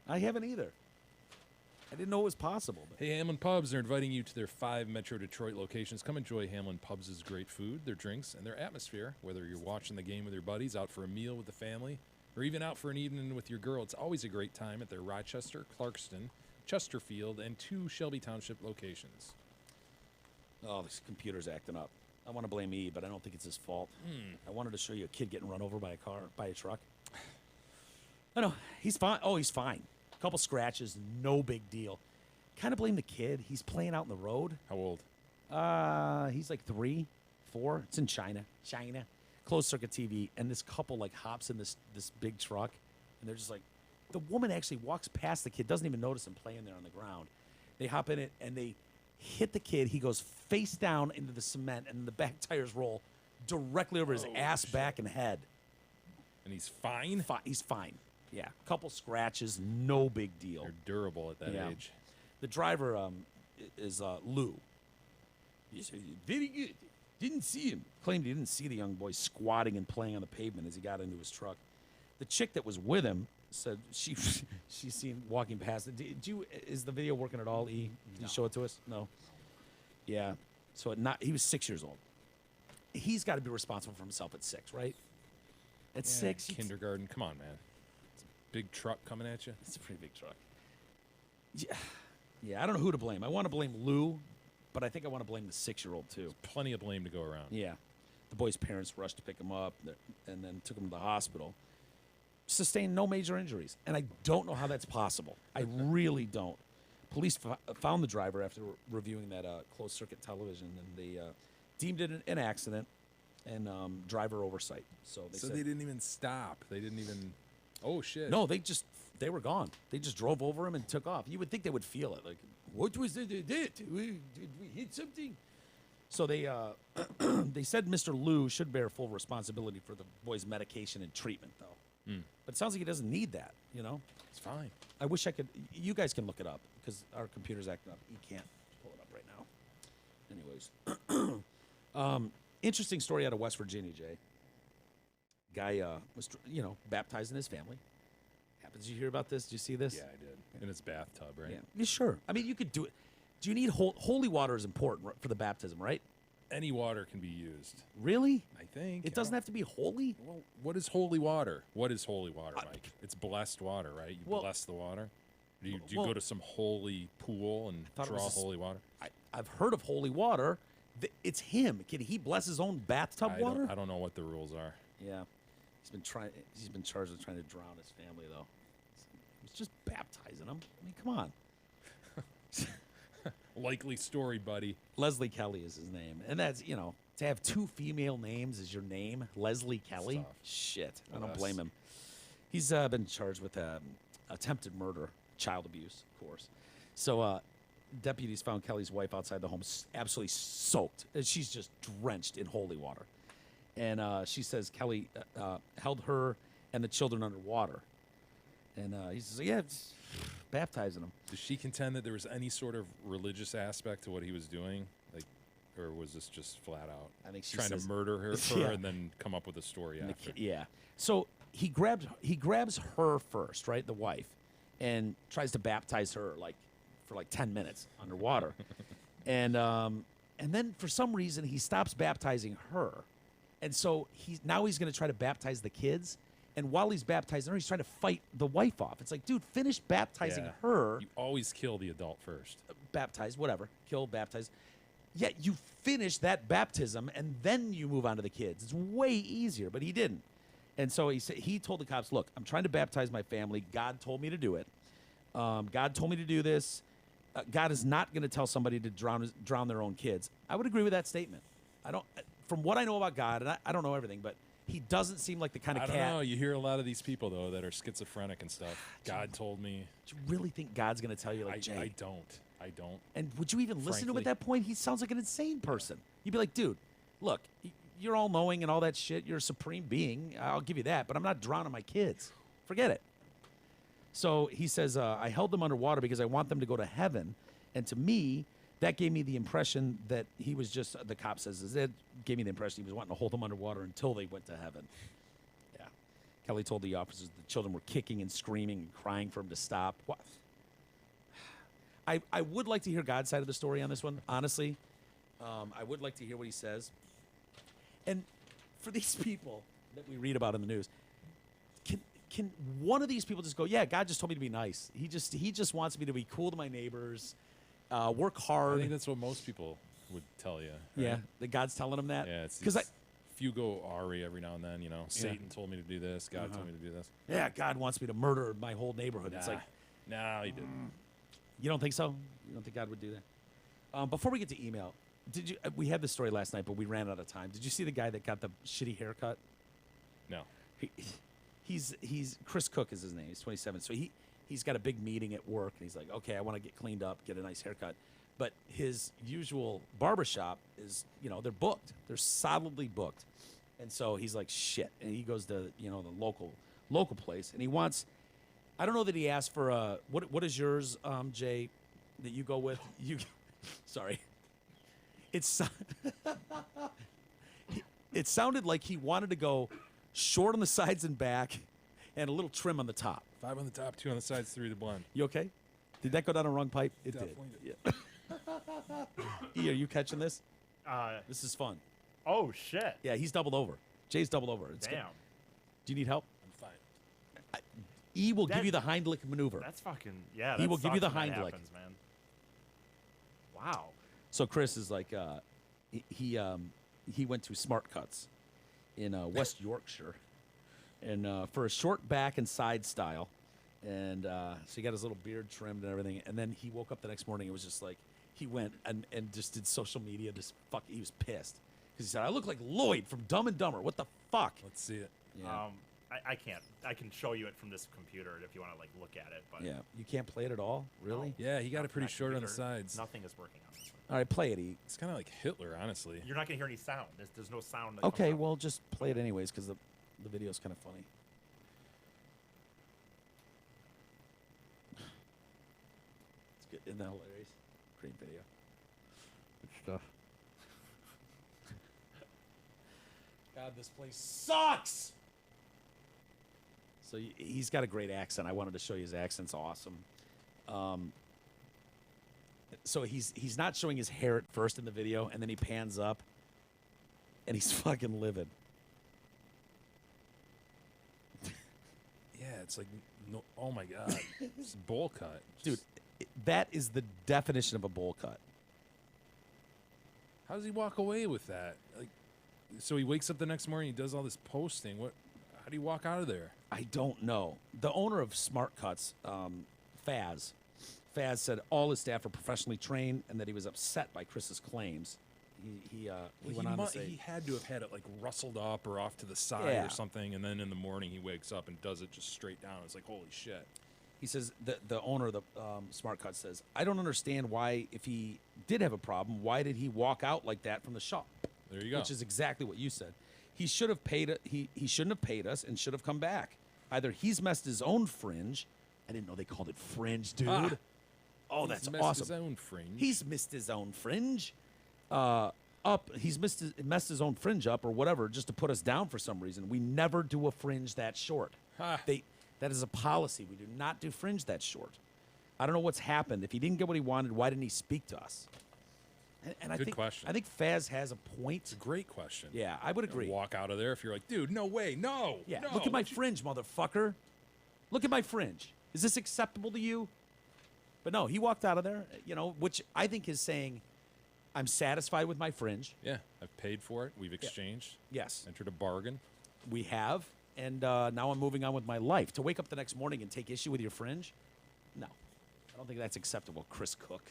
I haven't either. I didn't know it was possible. But. Hey, Hamlin Pubs are inviting you to their 5 Metro Detroit locations. Come enjoy Hamlin Pubs' great food, their drinks, and their atmosphere. Whether you're watching the game with your buddies, out for a meal with the family, or even out for an evening with your girl, it's always a great time at their Rochester, Clarkston, Chesterfield, and 2 Shelby Township locations. Oh, this computer's acting up. I want to blame E, but I don't think it's his fault. I wanted to show you a kid getting run over by a truck. I know. He's fine. Oh, he's fine. A couple scratches, no big deal. Kind of blame the kid. He's playing out in the road. How old? He's like 3, 4. It's in China. Closed circuit TV, and this couple like hops in this big truck, and they're just like, the woman actually walks past the kid, doesn't even notice him playing there on the ground. They hop in it, and they hit the kid. He goes face down into the cement, and the back tires roll directly over his ass, back, and head. And he's fine? He's fine. Yeah, couple scratches, no big deal. They're durable at that Yeah. age. The driver is Lou. He said, very good. Didn't see him. Claimed he didn't see the young boy squatting and playing on the pavement as he got into his truck. The chick that was with him said she seen walking past. Is the video working at all, E? Did you show it to us? No. Yeah. So he was 6 years old. He's got to be responsible for himself at 6, right? At 6. Kindergarten. Come on, man. It's a big truck coming at you. It's a pretty big truck. Yeah, I don't know who to blame. I want to blame Lou, but I think I want to blame the 6-year-old too. Plenty of blame to go around. Yeah. The boy's parents rushed to pick him up and then took him to the hospital. Sustained no major injuries. And I don't know how that's possible. I really don't. Police found the driver after reviewing that closed-circuit television, and they deemed it an accident and driver oversight. So they didn't even stop. They didn't even... Oh, shit. No, they were gone. They just drove over him and took off. You would think they would feel it. Like, what was it they did? Did we hit something? So they said Mr. Liu should bear full responsibility for the boy's medication and treatment, though. But it sounds like he doesn't need that, It's fine. I wish I could. You guys can look it up because our computer's acting up. You can't pull it up right now. Anyways, interesting story out of West Virginia, Jay. Guy was, baptizing his family. Happens you hear about this? Did you see this? Yeah, I did. In his bathtub, right? Yeah, sure. I mean, you could do it. Do you need holy water is important for the baptism, right? Any water can be used. Really? I think. It doesn't have to be holy? Well, what is holy water? What is holy water, Mike? It's blessed water, right? You bless the water? Do you go to some holy pool and draw holy water? I've heard of holy water. It's him. Can he bless his own bathtub water? I don't know what the rules are. Yeah. He's been charged with trying to drown his family, though. He's just baptizing them. I mean, come on. Likely story, buddy. Leslie Kelly is his name. And that's, to have 2 female names as your name, Leslie Kelly. Tough. Shit. I don't blame him. He's been charged with attempted murder, child abuse, of course. So deputies found Kelly's wife outside the home absolutely soaked. She's just drenched in holy water. And she says Kelly held her and the children underwater. And he says, yeah, it's baptizing them. Does she contend that there was any sort of religious aspect to what he was doing? Or was this just flat out I think she trying says, to murder her yeah. and then come up with a story after? Yeah. So he grabs her first, right, the wife, and tries to baptize her for 10 minutes underwater. And then for some reason he stops baptizing her. And so he's going to try to baptize the kids. And while he's baptizing her, he's trying to fight the wife off. It's like, dude, finish baptizing her. You always kill the adult first. Baptize, whatever. Kill, baptize. Yeah, you finish that baptism, and then you move on to the kids. It's way easier, but he didn't. And so he told the cops, look, I'm trying to baptize my family. God told me to do it. God told me to do this. God is not going to tell somebody to drown their own kids. I would agree with that statement. From what I know about God, and I don't know everything, but he doesn't seem like the kind of cat. I don't know. You hear a lot of these people, though, that are schizophrenic and stuff. God told me. Do you really think God's going to tell you, like, Jay? I don't. And would you even listen to him at that point? He sounds like an insane person. You'd be like, dude, look, you're all-knowing and all that shit. You're a supreme being. I'll give you that, but I'm not drowning my kids. Forget it. So he says, I held them underwater because I want them to go to heaven. And to me, that gave me the impression that he was just, the cop says, it gave me the impression he was wanting to hold them underwater until they went to heaven. Yeah. Kelly told the officers the children were kicking and screaming and crying for him to stop. What? I would like to hear God's side of the story on this one, honestly. I would like to hear what he says. And for these people that we read about in the news, can one of these people just go, yeah, God just told me to be nice. He just wants me to be cool to my neighbors, work hard. I think that's what most people would tell you. Right? Yeah, that God's telling them that. Yeah, it's because Fugo Ari every now and then. You know, Satan told me to do this. God told me to do this. Yeah, God wants me to murder my whole neighborhood. Nah. It's like, no, he didn't. You don't think so? You don't think God would do that? Before we get to email, did you? We had this story last night, but we ran out of time. Did you see the guy that got the shitty haircut? No. He's Chris Cook is his name. He's 27. So he's got a big meeting at work, and he's like, okay, I want to get cleaned up, get a nice haircut. But his usual barbershop is, they're booked. They're solidly booked. And so he's like, shit. And he goes to, the local place, and he wants. I don't know that he asked for what is yours, Jay, that you go with? Sorry. It sounded like he wanted to go short on the sides and back and a little trim on the top. 5 on the top, 2 on the sides, 3 to blend. You okay? Did that go down a wrong pipe? It Definitely did. Yeah. E, are you catching this? This is fun. Oh, shit. Yeah, he's doubled over. Jay's doubled over. It's Damn. good. Do you need help? I'm fine. E will give you the Heimlich maneuver. That's fucking, yeah. He will give you the Heimlich. Heimlich. Happens, man. Wow. So Chris is like, he went to Smart Cuts in West Yorkshire, and for a short back and side style, and so he got his little beard trimmed and everything. And then he woke up the next morning. It was just like he went and just did social media. He was pissed because he said, "I look like Lloyd from Dumb and Dumber. What the fuck?" Let's see it. Yeah. I can't. I can show you it from this computer if you want to look at it. But Yeah, you can't play it at all, really. Yeah, he got it pretty that short on the computer, sides. Nothing is working on this one. All right, play it, E. It's kind of like Hitler, honestly. You're not gonna hear any sound. There's no sound. That Okay, comes out. well, just play it anyways because the video's kind of funny. It's good. Isn't that hilarious? Great video. Good stuff. God, this place sucks. So he's got a great accent. I wanted to show you his accent's awesome. So he's not showing his hair at first in the video, and then he pans up, and he's fucking livid. Yeah, it's like, no, oh my God. It's a bowl cut. Dude, that is the definition of a bowl cut. How does he walk away with that? Like, so he wakes up the next morning, he does all this posting. How do you walk out of there? I don't know. The owner of Smart Cuts, Faz said all his staff are professionally trained and that he was upset by Chris's claims. He went on to say he had to have had it like rustled up or off to the side or something, and then in the morning he wakes up and does it just straight down. It's like, holy shit. He says the owner of the Smart Cut says, I don't understand why, if he did have a problem, why did he walk out like that from the shop? There you go. Which is exactly what you said. He should have paid. He shouldn't have paid us and should have come back. Either he's messed his own fringe. I didn't know they called it fringe, dude. Ah. Oh, He's that's messed awesome. his own fringe. He's missed his own fringe. He's messed his own fringe up or whatever just to put us down for some reason. We never do a fringe that short. Ha. That is a policy. We do not do fringe that short. I don't know what's happened. If he didn't get what he wanted, why didn't he speak to us? And I Good think question. I think Faz has a point. It's a great question. Yeah, I would agree. Walk out of there if you're like, dude, no way, no. Yeah, no, look at my fringe, motherfucker. Look at my fringe. Is this acceptable to you? But no, he walked out of there, which I think is saying, I'm satisfied with my fringe. Yeah, I've paid for it. We've exchanged. Yes, Entered a bargain. we have. And now I'm moving on with my life. To wake up the next morning and take issue with your fringe? No. I don't think that's acceptable, Chris Cook.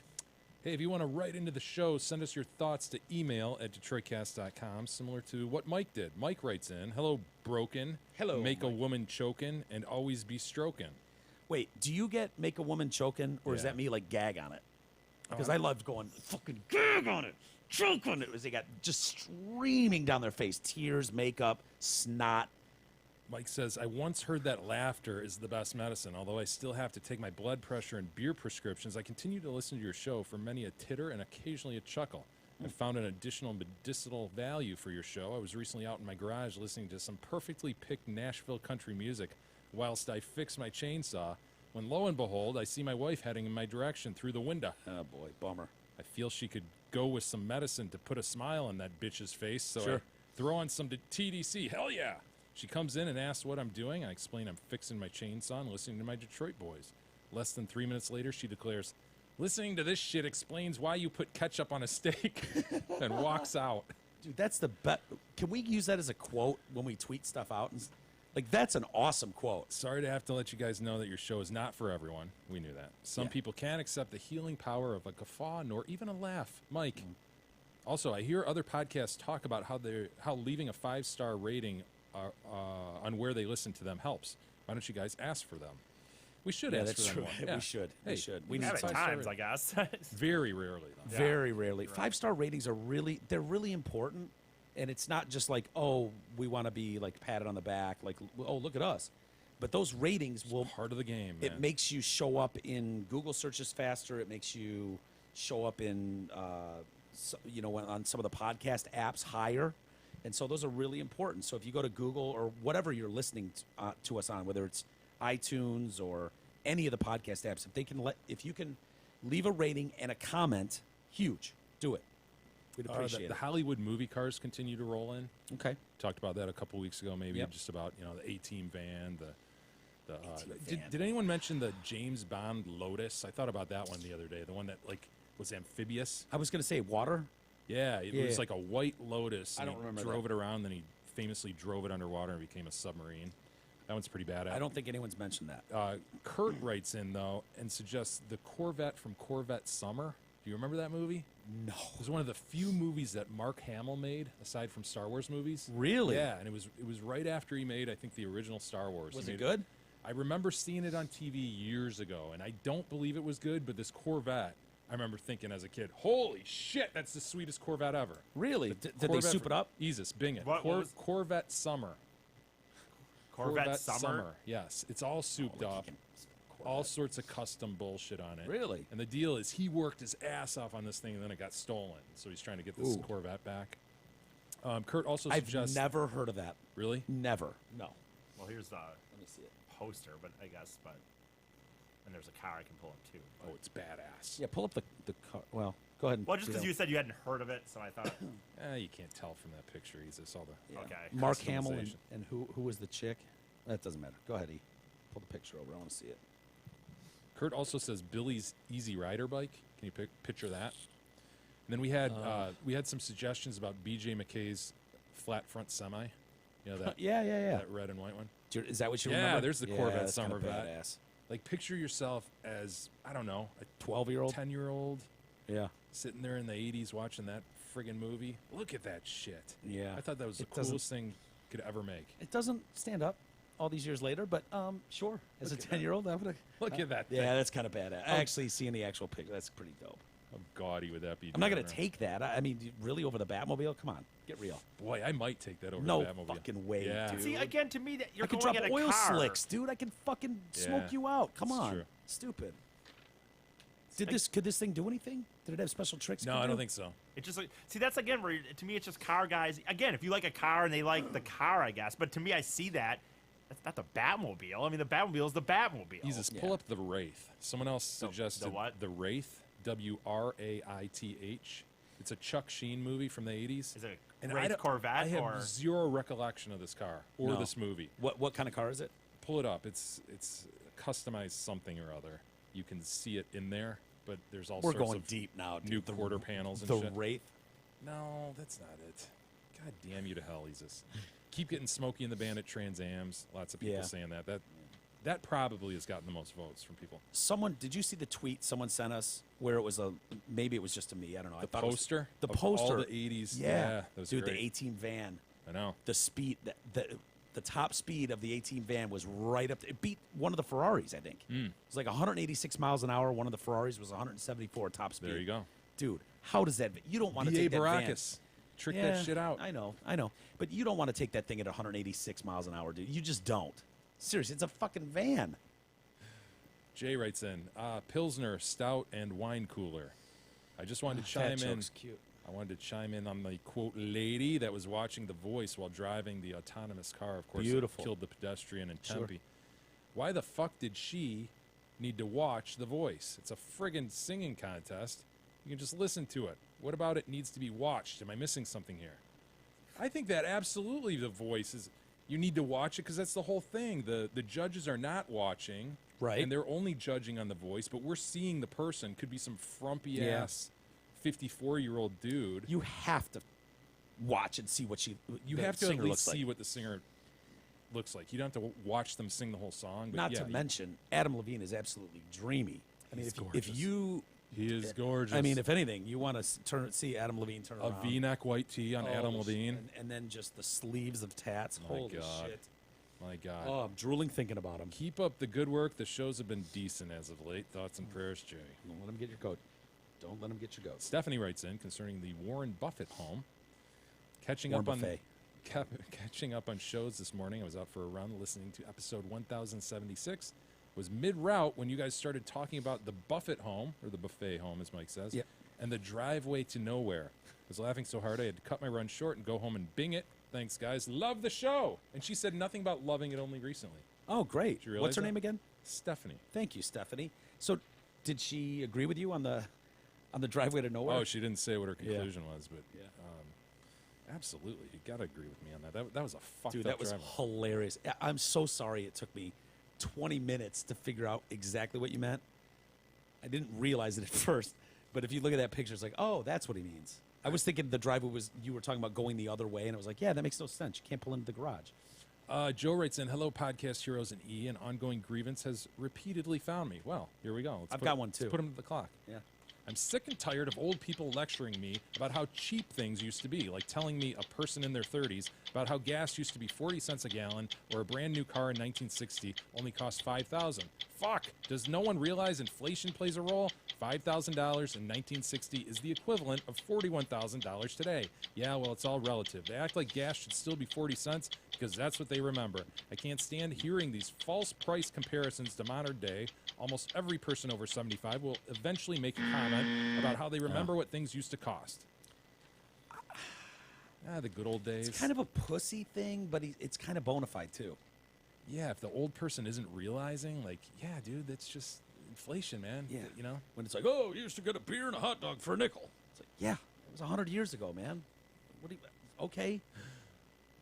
Hey, if you want to write into the show, send us your thoughts to email at DetroitCast.com, similar to what Mike did. Mike writes in, hello, broken. Hello, Make a Mike. woman chokin' and always be stroking. Wait, do you get make a woman choking, or is Yeah. that me like gag on it? Because I loved going fucking gag on it, choke on it. As they got just streaming down their face, tears, makeup, snot. Mike says, I once heard that laughter is the best medicine. Although I still have to take my blood pressure and beer prescriptions, I continue to listen to your show for many a titter and occasionally a chuckle. I found an additional medicinal value for your show. I was recently out in my garage listening to some perfectly picked Nashville country music whilst I fix my chainsaw, when lo and behold, I see my wife heading in my direction through the window. Oh boy, bummer. I feel she could go with some medicine to put a smile on that bitch's face, so I Sure. throw on some TDC. Hell yeah! She comes in and asks what I'm doing. I explain I'm fixing my chainsaw and listening to my Detroit boys. Less than 3 minutes later, she declares, listening to this shit explains why you put ketchup on a steak, and walks out. Dude, that's the best. Can we use that as a quote when we tweet stuff out? Like, that's an awesome quote. Sorry to have to let you guys know that your show is not for everyone. We knew that. Some Yeah. people can't accept the healing power of a guffaw nor even a laugh. Mike. Also, I hear other podcasts talk about how leaving a 5-star rating on where they listen to them helps. Why don't you guys ask for them? We should Yeah, ask that's for true. them. More. Yeah. We should. Hey, We should. we We need need At to. 5-star times, I rating. guess. Very rarely, though. Very rarely. 5-star ratings are they're really important. And it's not just like, oh, we want to be like patted on the back, like, oh, look at us. But those ratings will Part of the game, man. It makes you show up in Google searches faster. It makes you show up in, on some of the podcast apps higher. And so those are really important. So if you go to Google or whatever you're listening to us on, whether it's iTunes or any of the podcast apps, if you can leave a rating and a comment, huge. Do it. We'd appreciate the it. Hollywood movie cars continue to roll in. Okay. Talked about that a couple weeks ago, maybe Yep. just about the A-Team van. van. Did anyone mention the James Bond Lotus? I thought about that one the other day. The one that was amphibious. I was going to say water. Yeah, it Yeah. was like a white Lotus. I and don't he remember drove it around, then he famously drove it underwater and became a submarine. That one's pretty badass. I don't think anyone's mentioned that. Kurt writes in though and suggests the Corvette from Corvette Summer. Do you remember that movie? No. It was one of the few movies that Mark Hamill made, aside from Star Wars movies. Really? Yeah, and it was right after he made, I think, the original Star Wars. Was He it made good? I remember seeing it on TV years ago, and I don't believe it was good, but this Corvette, I remember thinking as a kid, holy shit, that's the sweetest Corvette ever. Really? Did they Corvette soup it up? Jesus, Bing it. What was- Corvette Summer. Corvette Summer? Yes, it's all souped up. All sorts of custom bullshit on it. Really? And the deal is he worked his ass off on this thing, and then it got stolen. So he's trying to get this Ooh. Corvette back. Kurt also I've suggests... never heard of that. Really? Never. No. Well, here's the Let me see it. poster, but I guess, and there's a car I can pull up too. Oh, it's badass. Yeah, pull up the car. Well, go ahead. And Well, just do because that. you said you hadn't heard of it, so I thought, You can't tell from that picture. He's just all the... Yeah. okay. Mark Hamill Customization. and who was the chick? That doesn't matter. Go ahead, E. Pull the picture over. I want to see it. Kurt also says Billy's Easy Rider bike. Can you picture that? And then we had some suggestions about B.J. McKay's flat front semi. You know that Yeah. that red and white one. Is that what you Yeah, remember? there's the Corvette that's kinda Summer vet. badass. Like picture yourself as I don't know, a 12-year-old? 10-year-old Yeah. sitting there in the 80s watching that friggin' movie. Look at that shit. Yeah. I thought that was the It doesn't- coolest thing could ever make. It doesn't stand up all these years later, but sure. As a 10-year-old, I would have. Look at that thing. Yeah, that's kind of badass. Actually, seeing the actual picture, that's pretty dope. How gaudy would that be? I'm not going driving to take that. I mean, really over the Batmobile? Come on, get real. around? Boy, I might take that over No the Batmobile. fucking way, Yeah. dude. See, again, to me, that you're I could going drop at a oil car. slicks, dude. I can fucking smoke Yeah, you out. Come that's on, true. stupid. Could this thing do anything? Did it have special tricks? it No, could I don't do? think so. It's just like, see, that's again where to me it's just car guys. Again, if you like a car and they like the car, I guess. But to me, I see that. That's not the Batmobile. I mean, the Batmobile is the Batmobile. Jesus, pull up the Wraith. Someone else suggested what? the Wraith, WRAITH. It's a Chuck Sheen movie from the 80s. Is it a And Wraith Corvette? I have or? zero recollection of this car or No. this movie. What kind of car is it? Pull it up. It's customized something or other. You can see it in there, but there's all We're sorts going of deep now, dude. new The- quarter panels and The shit. Wraith. No, that's not it. God damn you to hell, Jesus. Keep getting Smokey and the Bandit Trans Ams. Lots of people Yeah. saying that. That probably has gotten the most votes from people. Someone, did you see the tweet someone sent us where it was maybe it was just to me. I don't know. I The thought it was- poster? the of poster. all the 80s. Yeah. That was dude, great. the 18 van. I know. The speed, the top speed of the 18 van was right up. It beat one of the Ferraris, I think. It was like 186 miles an hour. One of the Ferraris was 174 top speed. There you go. Dude, how does that? You don't want to B.A. take that van. Baracus. Trick that shit out. I know. But you don't want to take that thing at 186 miles an hour, dude. You just don't. Seriously, it's a fucking van. Jay writes in, Pilsner, Stout, and Wine Cooler. I just wanted to chime in. Cute. I wanted to chime in on the, quote, lady that was watching The Voice while driving the autonomous car. Of course, Beautiful. It killed the pedestrian in Sure. Tempe. Why the fuck did she need to watch The Voice? It's a friggin' singing contest. You can just listen to it. What about it needs to be watched? Am I missing something here? I think that absolutely The Voice is... You need to watch it because that's the whole thing. The judges are not watching. Right. And they're only judging on The Voice, but we're seeing the person. Could be some frumpy-ass 54-year-old dude. You have to watch and see what You the have to at singer least looks see like. what the singer looks like. You don't have to watch them sing the whole song. But Not yeah, to mention, Adam Levine is absolutely dreamy. I mean, He's if gorgeous. you, he is gorgeous. I mean, if anything, you want to see Adam Levine turn a around. V-neck white tee on Adam Oh, Levine. and then just the sleeves of tats. My Holy God. shit! My God. Oh, I'm drooling thinking about him. Keep up the good work. The shows have been decent as of late. Thoughts and prayers, Jay. Don't let him get your goat. Don't let him get your goat. Stephanie writes in concerning the Warren Buffett home. Catching Warren up Buffet. catching up on shows this morning. I was out for a run listening to episode 1076. Was mid-route when you guys started talking about the Buffett home, or the buffet home, as Mike says, Yep. and the driveway to nowhere. I was laughing so hard I had to cut my run short and go home and bing it. Thanks, guys. Love the show. And she said nothing about loving it only recently. Oh, great! Did you realize What's her that? name again? Stephanie. Thank you, Stephanie. So, did she agree with you on the driveway to nowhere? Oh, she didn't say what her Yeah. conclusion was, but Yeah. absolutely. You got to agree with me on that. That was a fucked Dude, up that was driveway. hilarious. I'm so sorry it took me 20 minutes to figure out exactly what you meant. I didn't realize it at first, but if you look at that picture, it's like, oh, that's what he means. I was thinking the driveway was, you were talking about going the other way, and I was like, yeah, that makes no sense. You can't pull into the garage. Joe writes in, hello, podcast heroes and E. An ongoing grievance has repeatedly found me. Well, here we go. I've got one, too. Let's put him to the clock. Yeah. I'm sick and tired of old people lecturing me about how cheap things used to be, like telling me, a person in their 30s, about how gas used to be 40 cents a gallon or a brand new car in 1960 only cost $5,000. Fuck! Does no one realize inflation plays a role? $5,000 in 1960 is the equivalent of $41,000 today. Yeah, well, it's all relative. They act like gas should still be 40 cents because that's what they remember. I can't stand hearing these false price comparisons to modern day. Almost every person over 75 will eventually make a comment about how they remember what things used to cost. The good old days. It's kind of a pussy thing, but it's kind of bona fide, too. Yeah, if the old person isn't realizing, like, yeah, dude, that's just inflation, man. Yeah. You know? When it's like, oh, you used to get a beer and a hot dog for a nickel. It's like, yeah, it was 100 years ago, man. What do you, okay.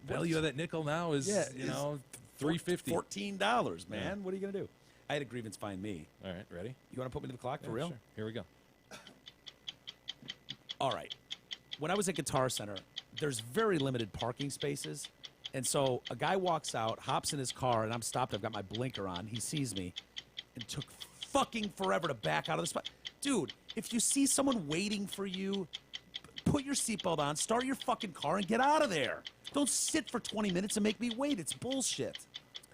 Value of that nickel now is, Yeah, you is know, $3.50. $14, man. Yeah. What are you going to do? I had a grievance find me. All right, ready? You want to put me to the clock for Yeah, real? Sure. Here we go. All right. When I was at Guitar Center, there's very limited parking spaces. And so a guy walks out, hops in his car, and I'm stopped. I've got my blinker on. He sees me and took fucking forever to back out of the spot. Dude, if you see someone waiting for you, put your seatbelt on, start your fucking car, and get out of there. Don't sit for 20 minutes and make me wait. It's bullshit.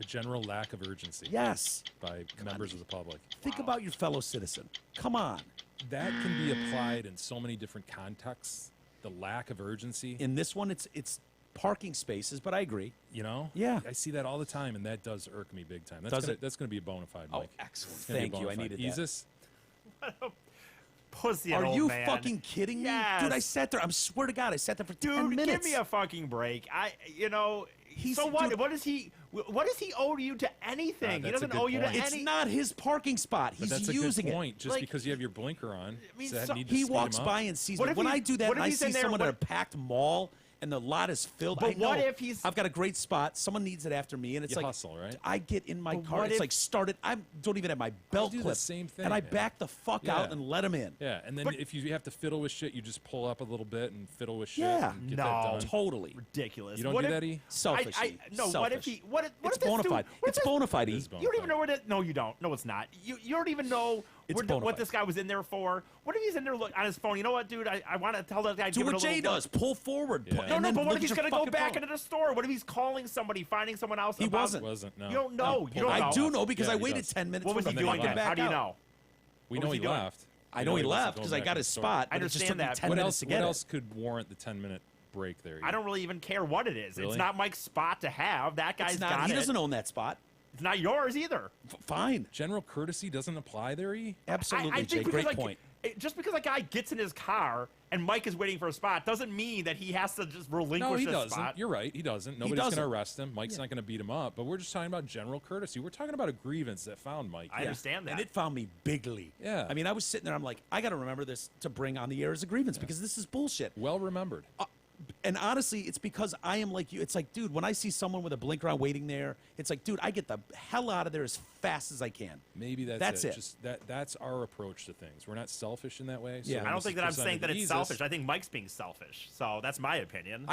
A general lack of urgency Yes. by members of the public. Think about your fellow citizen. Come on. That can be applied in so many different contexts. The lack of urgency. In this one, it's parking spaces, but I agree. You know? Yeah. I see that all the time, and that does irk me big time. Does it? That's going to be a bona fide, Oh, Mike. excellent. It's gonna be a Thank you. I bona fide. needed that. Easus? Pussy, an Are old you man. fucking kidding me? Yes. Dude, I sat there. I swear to God, I sat there for 10 Dude, minutes. give me a fucking break. So what? What does he owe you to anything? He That's a doesn't good owe you to point. It's any. not his parking spot. But He's that's using a good point. it. Just Like, because you have your blinker on, I mean, does that so- need to He speed walks him by up? and sees What me. if When he's- I do that what and if I he's see in there- someone what- at a packed mall and the lot is filled, But I know what if he's- I've got a great spot. Someone needs it after me, and it's You like hustle, right? I get in my But car. what It's if- like started. I don't even have my belt do the clip. same thing, and I man. back the fuck Yeah. out and let him in. Yeah, and then But- if you have to fiddle with shit, you just pull up a little bit and fiddle with shit. Yeah. and get No. that done. Totally. Ridiculous. You don't what do if, that, E? Selfish. No. What if he? What if It's this bona dude- fide. what if It's this- bona fide. It E. is bona You don't even fide. know where to. No, you don't. No, it's not. You don't even know It's bona what fide. this guy was in there for. What if he's in there on his phone? You know what, dude? I want to tell that guy. Do give it what a Jay little does. Pull forward. Yeah. Put, No, and no, then but what look if he's at your going to go fucking back phone. into the store? What if he's calling somebody, finding someone else? He about- wasn't. Wasn't, no. You don't know. You don't I know. do know because Yeah, I he waited does. 10 minutes What was for he him to doing get then? back How do you out. know? We What know was he he doing? left. I know he wasn't left going because I back got to the his store. spot. I but it just understand took me that. 10 What minutes else? to What get else it. could warrant the 10-minute break there? I don't really even care what it is. Really? It's not Mike's spot to have. That guy's It's not. got He it. doesn't own that spot. It's not yours either. Fine. General courtesy doesn't apply there, E? Absolutely, I Jay. think Great because, point. Just because a guy gets in his car and Mike is waiting for a spot doesn't mean that he has to just relinquish No, he his doesn't. spot. You're right. He doesn't. Nobody's doesn't. going to arrest him. Mike's not going to beat him up. But we're just talking about general courtesy. We're talking about a grievance that found Mike. I understand that. And it found me bigly. Yeah. I mean, I was sitting there. I'm like, I got to remember this to bring on the air as a grievance because this is bullshit. Well remembered. And honestly, it's because I am like you. It's like, dude, when I see someone with a blinker on waiting there, it's like, dude, I get the hell out of there as fast as I can. Maybe That's it. Just that's our approach to things. We're not selfish in that way. So Yeah. when I don't this think is that I'm presented saying that to it's Jesus- selfish. I think Mike's being selfish. So that's my opinion.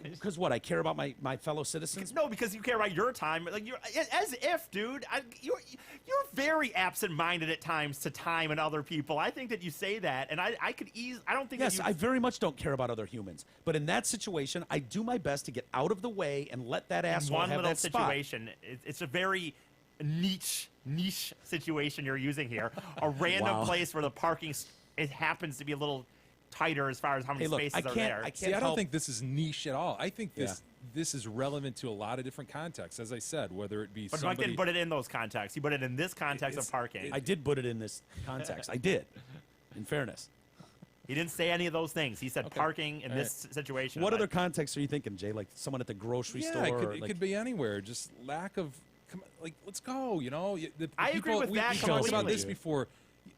Because what? I care about my fellow citizens. No, because you care about your time. Like you're as if, dude. You're very absent-minded at times to time and other people. I think that you say that, and I could ease. I don't think. Yes, that you, I very much don't care about other humans. But in that situation, I do my best to get out of the way and let that asshole one have little that spot. situation. It's a very niche situation you're using here. A random Wow. place where the parking it happens to be a little tighter as far as how many Hey, look, spaces I are can't- there. I can't See, I don't help- think this is niche at all. I think Yeah. this is relevant to a lot of different contexts. As I said, whether it be But Mike somebody. didn't put it in those contexts. He put it in this context of It's- parking. I did put it in this context. I did. In fairness. He didn't say any of those things. He said Okay. parking in All this situation. What Like, other context are you thinking, Jay? Like someone at the grocery yeah, store? it or could, like, could be anywhere. Just lack of, let's go. You know, I agree people, with we, that we talked about completely. this before.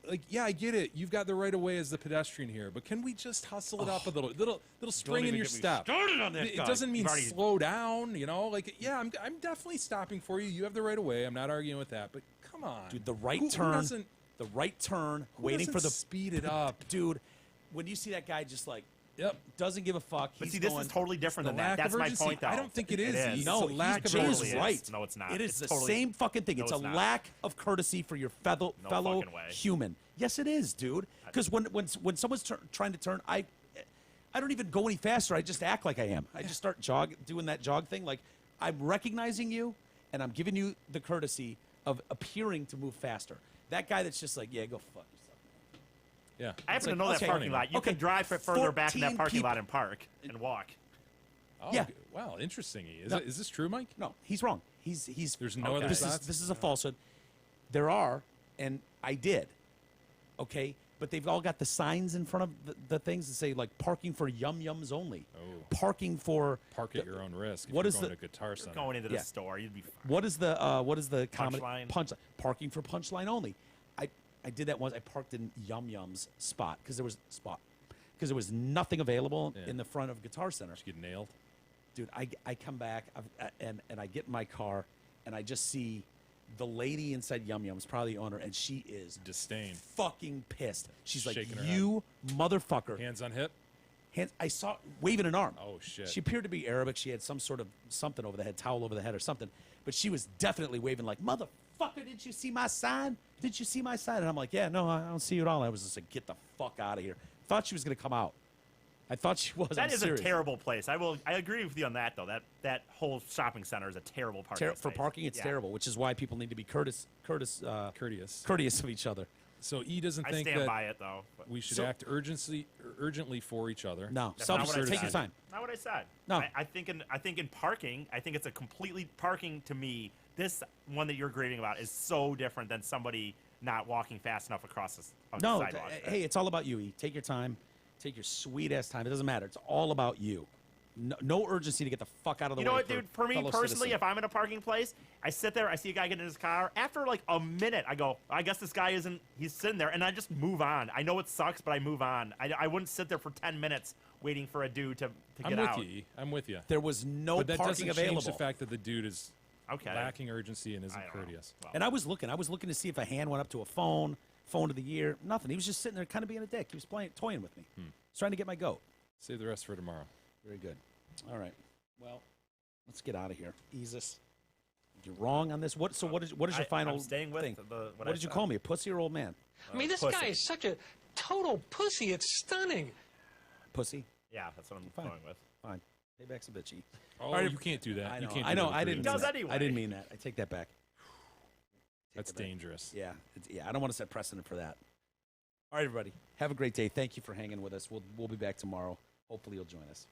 Like, yeah, I get it. You've got the right of way as the pedestrian here, but can we just hustle it up a little spring in even your get me step? started on that It guy. doesn't mean You've already- slow down. You know, like, yeah, I'm definitely stopping for you. You have the right of way. I'm not arguing with that, but come on, Dude, the right Who turn, doesn't- waiting for the doesn't speed it up. Dude, when you see that guy just like Yep. doesn't give a fuck, But he's see, this going, is totally different the than that. lack That's of my urgency. point, though. I don't think it is. It's no, a lack of Jay is urgency. right. No, it's not. It is It's the totally- same fucking thing. No, it's it's a not. lack of courtesy for your fellow No fucking way. human. Yes, it is, dude. Because when someone's trying to turn, I don't even go any faster. I just act like I am. I just start doing that jog thing. Like I'm recognizing you, and I'm giving you the courtesy of appearing to move faster. That guy that's just like, yeah, go fuck yourself. Yeah. I It's happen to like, know that okay, parking lot. You okay, can drive further back in that 14 parking lot people. and park and walk. Oh, Yeah. Wow, interesting. No. Is this true, Mike? No, he's wrong. He's There's no Okay. other this is spots? this is a falsehood. There are, and I did. Okay, but they've all got the signs in front of the things that say like parking for yums only. Oh. Parking for Park at your own risk. If what you're is going the- to Guitar Center? Going into the Yeah. store, you'd be fine. what is the comedy Punchline? parking for punchline only. I did that once. I parked in Yum's spot because there was nothing available Yeah. in the front of Guitar Center. Did you get nailed? Dude, I come back and I get in my car and I just see the lady inside Yum's, probably the owner, and she is Disdain. fucking pissed. She's like, Shaking her "You motherfucker!" Hands on hip? I saw waving an arm. Oh, shit. She appeared to be Arabic. She had some sort of something over the head, towel over the head or something. But she was definitely waving like, "Motherfucker, did you see my sign? Did you see my sign?" And I'm like, "Yeah, no, I don't see you at all." I was just like, "Get the fuck out of here." Thought she was gonna come out. I thought she was. That I'm is serious. a terrible place. I agree with you on that, though. That whole shopping center is a terrible parking For space. parking, it's Yeah. terrible, which is why people need to be courteous Courteous. of each other. So E doesn't I think stand that by it, though. But we should So- act urgently for each other. No, That's not what I self-service. Take your said. time. Not what I said. No. I think in parking, I think it's a completely parking to me. This one that you're grieving about is so different than somebody not walking fast enough across the No, sidewalk. hey, it's all about you. E. Take your time. Take your sweet ass time. It doesn't matter. It's all about you. No urgency to get the fuck out of the way. You know what, dude? For me fellow personally, citizen. if I'm in a parking place, I sit there, I see a guy get in his car. After like a minute, I go, I guess this guy isn't, he's sitting there, and I just move on. I know it sucks, but I move on. I wouldn't sit there for 10 minutes waiting for a dude to get out. I'm with you. There was no But that parking doesn't available. change the fact that the dude is Okay. lacking urgency and isn't courteous. Well, And I was looking to see if a hand went up to a phone of the year. Nothing. He was just sitting there kind of being a dick. He was toying with me. He's trying to get my goat. Save the rest for tomorrow. Very good. All right. Well, let's get out of here. Jesus. You're wrong on this. What is your final I'm staying with thing? what What I did you said. call me? A pussy or old man? I mean, this pussy. guy is such a total pussy. It's stunning. Pussy? Yeah, that's what I'm Fine. going with. Fine. Payback's a bitchy. Oh, right, you can't do that. I You know. can't I do know. that I to didn't. the Does mean that. anyway. I didn't mean that. I take that back. That's dangerous. Yeah. I don't want to set precedent for that. All right, everybody. Have a great day. Thank you for hanging with us. We'll be back tomorrow. Hopefully, you'll join us.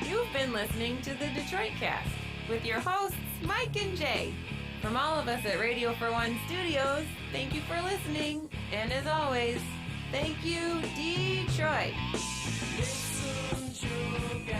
You've been listening to the Detroit Cast with your hosts, Mike and Jay. From all of us at Radio for One Studios, thank you for listening. And as always, thank you, Detroit. Listen, sugar,